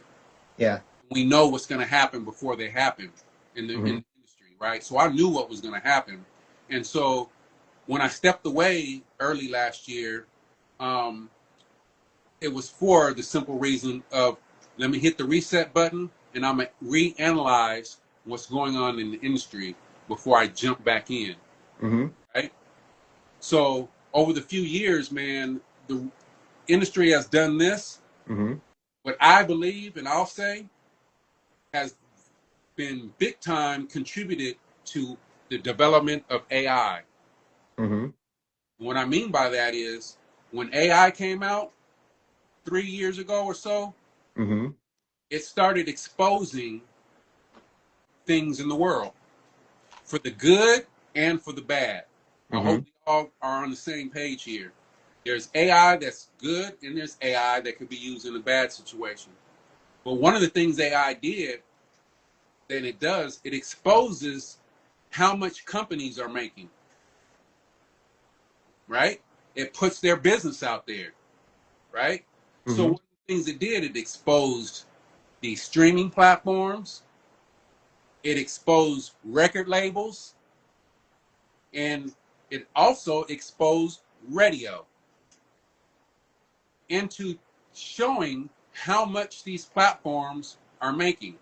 Yeah. We know what's going to happen before they happen in Mm-hmm. the industry, right? So I knew what was going to happen, and so when I stepped away early last year, um, it was for the simple reason of let me hit the reset button and I'm gonna reanalyze what's going on in the industry before I jump back in, Mm-hmm. right? So over the few years, man, the industry has done this. Mm-hmm. What I believe and I'll say has been big time contributed to the development of AI. Mm-hmm. What I mean by that is when AI came out 3 years ago or so, Mm-hmm. it started exposing things in the world for the good and for the bad. I Mm-hmm. hope we all are on the same page here. There's AI that's good, and there's AI that could be used in a bad situation. But one of the things AI did, and it does, it exposes how much companies are making, right? It puts their business out there, right? So Mm-hmm. one of the things it did, it exposed the streaming platforms, it exposed record labels, and it also exposed radio into showing how much these platforms are making.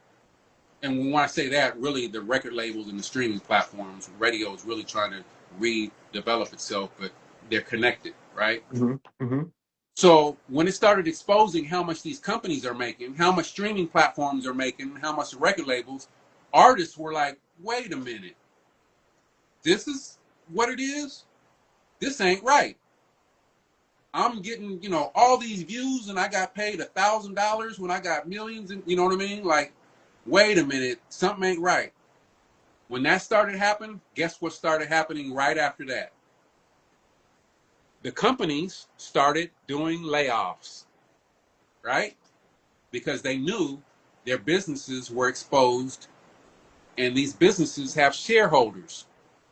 And when I say that, really the record labels and the streaming platforms, radio is really trying to redevelop itself, but they're connected, right? Mm-hmm. Mm-hmm. So when it started exposing how much these companies are making, how much streaming platforms are making, how much the record labels, artists were like, wait a minute, this is what it is? This ain't right. I'm getting, all these views and I got paid $1,000 when I got millions, and you know what I mean? Like, wait a minute, something ain't right. When that started happening, guess what started happening right after that? The companies started doing layoffs, right? Because they knew their businesses were exposed, and these businesses have shareholders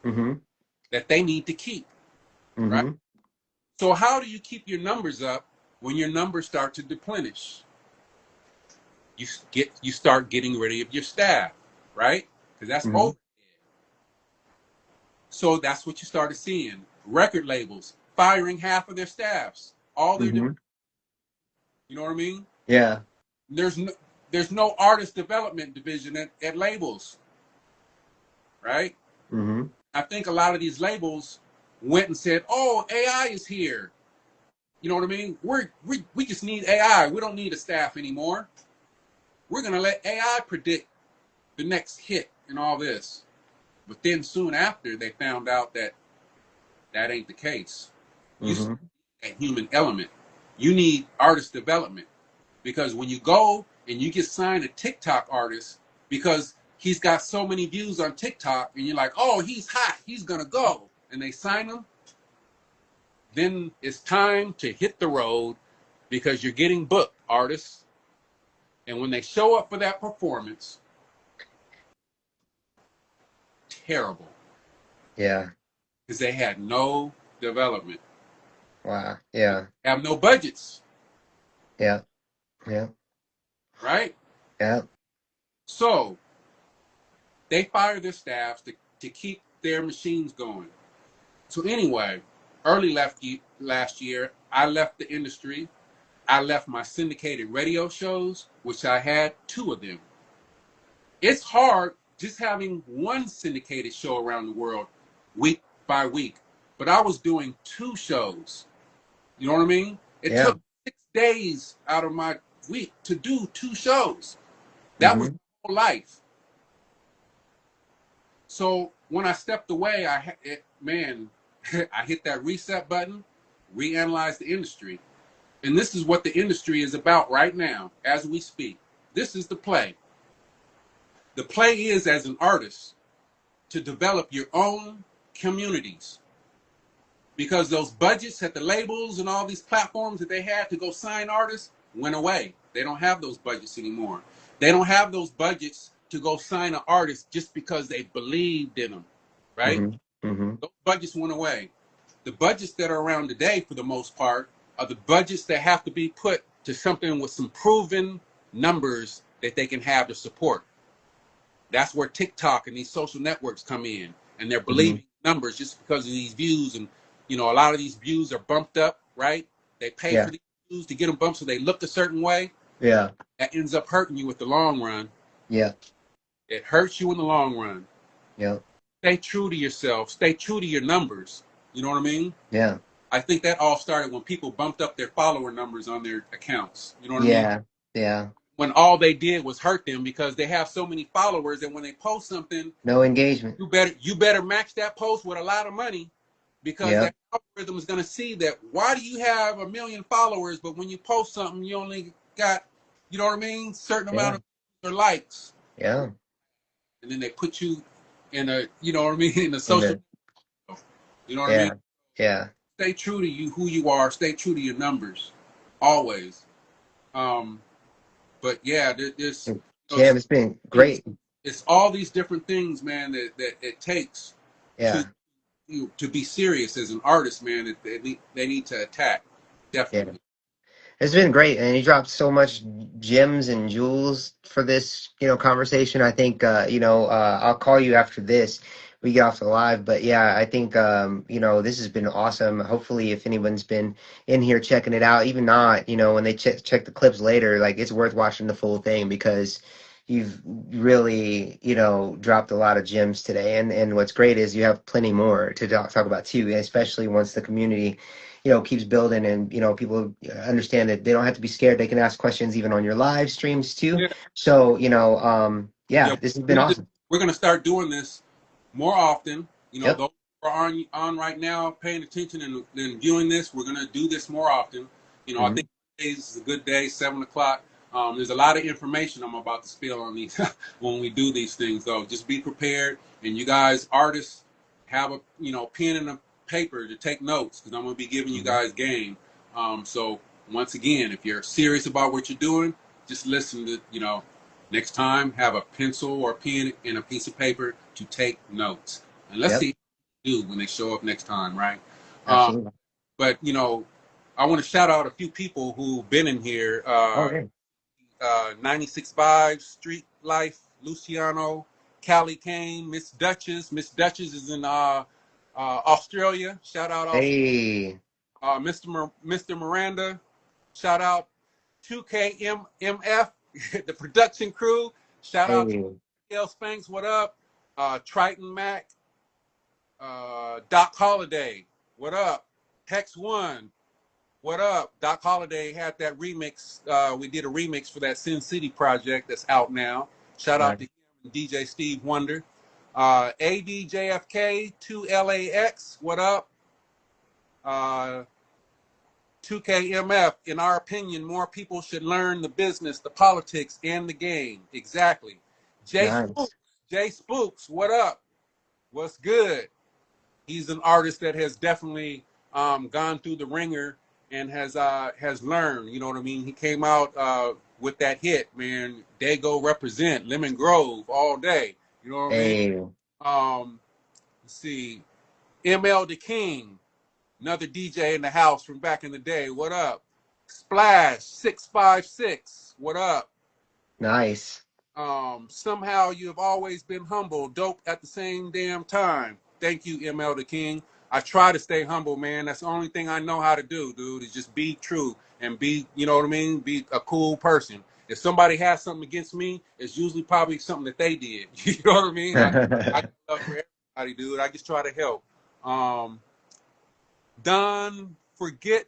Mm-hmm. that they need to keep, right? Mm-hmm. So how do you keep your numbers up when your numbers start to deplenish? You start getting rid of your staff, right? Because that's Mm-hmm. over. So that's what you started seeing. Record labels firing half of their staffs. All they're doing, Mm-hmm. you know what I mean? Yeah. There's no there's no artist development division at labels, right? Mm-hmm. I think a lot of these labels went and said, "Oh, AI is here." You know what I mean? We just need AI. We don't need a staff anymore. We're gonna let AI predict the next hit and all this. But then soon after, they found out that that ain't the case. You still Mm-hmm. need a human element. You need artist development, because when you go and you get signed a TikTok artist because he's got so many views on TikTok, and you're like, oh, he's hot, he's gonna go, and they sign him, then it's time to hit the road because you're getting booked, artists. And when they show up for that performance, terrible, Yeah. because they had no development, Wow. Yeah. have no budgets, Yeah. Yeah. right? Yeah. So they fire their staffs to keep their machines going. So anyway, last year, I left the industry. I left my syndicated radio shows, which I had two of them. It's hard just having one syndicated show around the world week by week, but I was doing two shows. You know what I mean? It Yeah. took 6 days out of my week to do two shows. That was Mm-hmm. my whole life. So when I stepped away, man, I hit that reset button, reanalyze the industry. And this is what the industry is about right now, as we speak. This is the play. The play is, as an artist, to develop your own communities. Because those budgets at the labels and all these platforms that they had to go sign artists went away. They don't have those budgets anymore. They don't have those budgets to go sign an artist just because they believed in them, right? Mm-hmm. Mm-hmm. Those budgets went away. The budgets that are around today, for the most part, are the budgets that have to be put to something with some proven numbers that they can have to support. That's where TikTok and these social networks come in, and they're Mm-hmm. believing numbers just because of these views. And a lot of these views are bumped up, right? They pay Yeah. for these views to get them bumped so they look a certain way. Yeah. That ends up hurting you with the long run. Yeah. It hurts you in the long run. Yeah. Stay true to yourself. Stay true to your numbers. You know what I mean? Yeah. I think that all started when people bumped up their follower numbers on their accounts. You know what I mean? Yeah. Yeah. When all they did was hurt them because they have so many followers, and when they post something, No engagement. you better match that post with a lot of money, because Yeah. that algorithm is going to see that. Why do you have 1 million followers, but when you post something, you only got, you know what I mean, certain amount Yeah. of or likes, Yeah. and then they put you in a, you know what I mean, in a In social, the you know what I mean. yeah, yeah. Stay true to you, who you are. Stay true to your numbers, always. Um, but yeah, there's, you know, Jam, it's been things. great. It's all these different things, man, that it takes to Yeah, to be serious as an artist, man. That they need to attack, yeah. definitely. It's been great, and you dropped so much gems and jewels for this, conversation. I think, I'll call you after this. We get off the live, but yeah, I think, this has been awesome. Hopefully, if anyone's been in here checking it out, even not, when they check the clips later, like it's worth watching the full thing because you've really, dropped a lot of gems today. And what's great is you have plenty more to talk about too, especially once the community keeps building and people understand that they don't have to be scared. They can ask questions even on your live streams too. Yeah, So yeah. yeah, this has We been need to. awesome. We're gonna start doing this more often. You know, Yep. those who are on right now, paying attention and viewing this, we're gonna do this more often. You know, I Hmm. think today is a good day, 7 o'clock. There's a lot of information I'm about to spill on these when we do these things. Though, just be prepared, and you guys, artists, have a pen and a paper to take notes because I'm gonna be giving you Hmm. guys game. So once again, if you're serious about what you're doing, just listen to next time, have a pencil or a pen and a piece of paper to take notes. And let's Yep. see how they do when they show up next time, right? Um, Absolutely. but, I want to shout out a few people who've been in here. Oh yeah. 96.5 Street Life, Luciano, Callie Kane, Miss Duchess. Miss Duchess is in Australia. Shout out Hey. Mr. Miranda. Shout out 2KMF, the production crew. Shout out to Hey. L Spanks, what up? Triton Mac, Doc Holiday, what up? Hex One, what up? Doc Holiday had that remix. We did a remix for that Sin City project that's out now. Shout out Nice. to him and DJ Steve Wonder. ADJFK, 2LAX, what up? Uh, 2KMF, in our opinion, more people should learn the business, the politics, and the game. Exactly. Jay Spooks, Nice. Jay Spooks, what up? What's good? He's an artist that has definitely gone through the ringer and has learned. You know what I mean? He came out with that hit, man. Dago represent Lemon Grove all day. You know what I mean? Hey. Let's see, ML the King, another DJ in the house from back in the day. What up? Splash 656. What up? Nice. Somehow you have always been humble, dope at the same damn time. Thank you, ML the King. I try to stay humble, man. That's the only thing I know how to do, dude, is just be true and be, you know what I mean? Be a cool person. If somebody has something against me, it's usually probably something that they did. You know what I mean? I got love for everybody, dude. I just try to help. Um, Don, forget,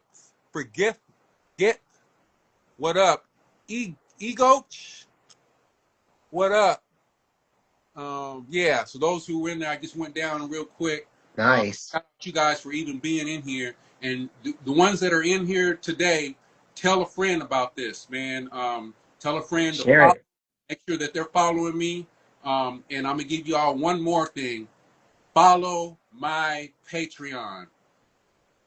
get, what up? Egoch, what up? Yeah, so those who were in there, I just went down real quick. Nice. Shout out you guys for even being in here. And the ones that are in here today, tell a friend about this, man. Tell a friend to Share follow, it. make sure that they're following me. And I'm going to give you all one more thing. Follow my Patreon.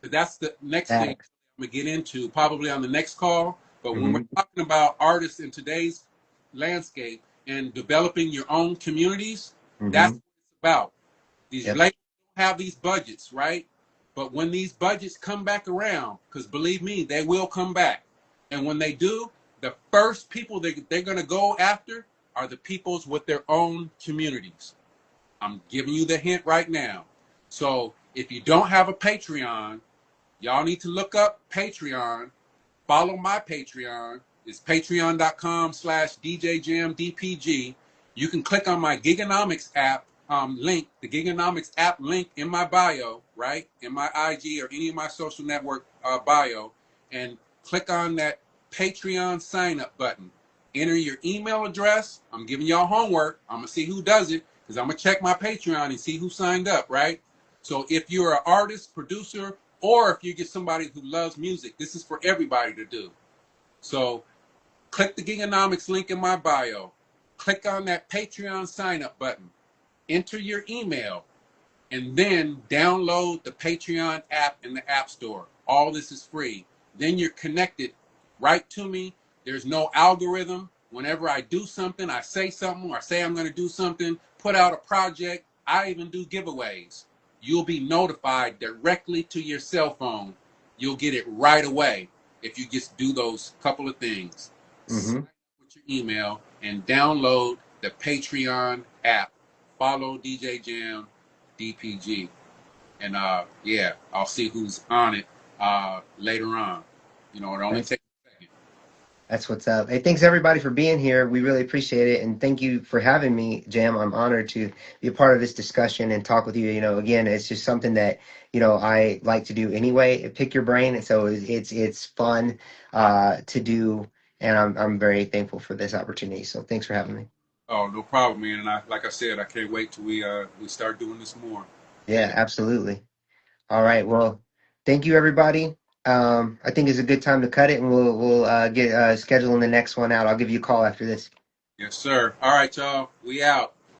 That's the next thing Thanks. I'm gonna get into probably on the next call. But when we're Hmm. talking about artists in today's landscape and developing your own communities, that's Hmm. what it's about. These Yep. labels have these budgets, right? But when these budgets come back around, because believe me, they will come back. And when they do, the first people they're going to go after are the peoples with their own communities. I'm giving you the hint right now. So if you don't have a Patreon, y'all need to look up Patreon. Follow my Patreon. It's patreon.com/DJJamDPG. You can click on my Giganomics app link, the Giganomics app link in my bio, right? In my IG or any of my social network bio, and click on that Patreon sign up button. Enter your email address. I'm giving y'all homework. I'm going to see who does it because I'm going to check my Patreon and see who signed up, right? So if you're an artist, producer, or if you get somebody who loves music, this is for everybody to do. So click the Giganomics link in my bio. Click on that Patreon sign up button. enter your email, and then download the Patreon app in the App Store. All this is free. Then you're connected right to me. There's no algorithm. Whenever I do something, I say something, or I say I'm going to do something, put out a project, I even do giveaways. You'll be notified directly to your cell phone. You'll get it right away if you just do those couple of things. Sign Mm-hmm. up with your email and download the Patreon app. Follow DJ Jam DPG. And yeah, I'll see who's on it later on. You know, it only That's takes a second. that's what's up. Hey, thanks everybody for being here. We really appreciate it, and thank you for having me, Jam. I'm honored to be a part of this discussion and talk with you. You know, again, it's just something that I like to do anyway. Pick your brain, and so it's fun to do, and I'm very thankful for this opportunity. So thanks for having me. Oh, no problem, man. And like I said, I can't wait till we start doing this more. Yeah, absolutely. All Uh, right. Well, thank you, everybody. I think it's a good time to cut it, and we'll get scheduling the next one out. I'll give you a call after this. yes, sir. All right, y'all. We out.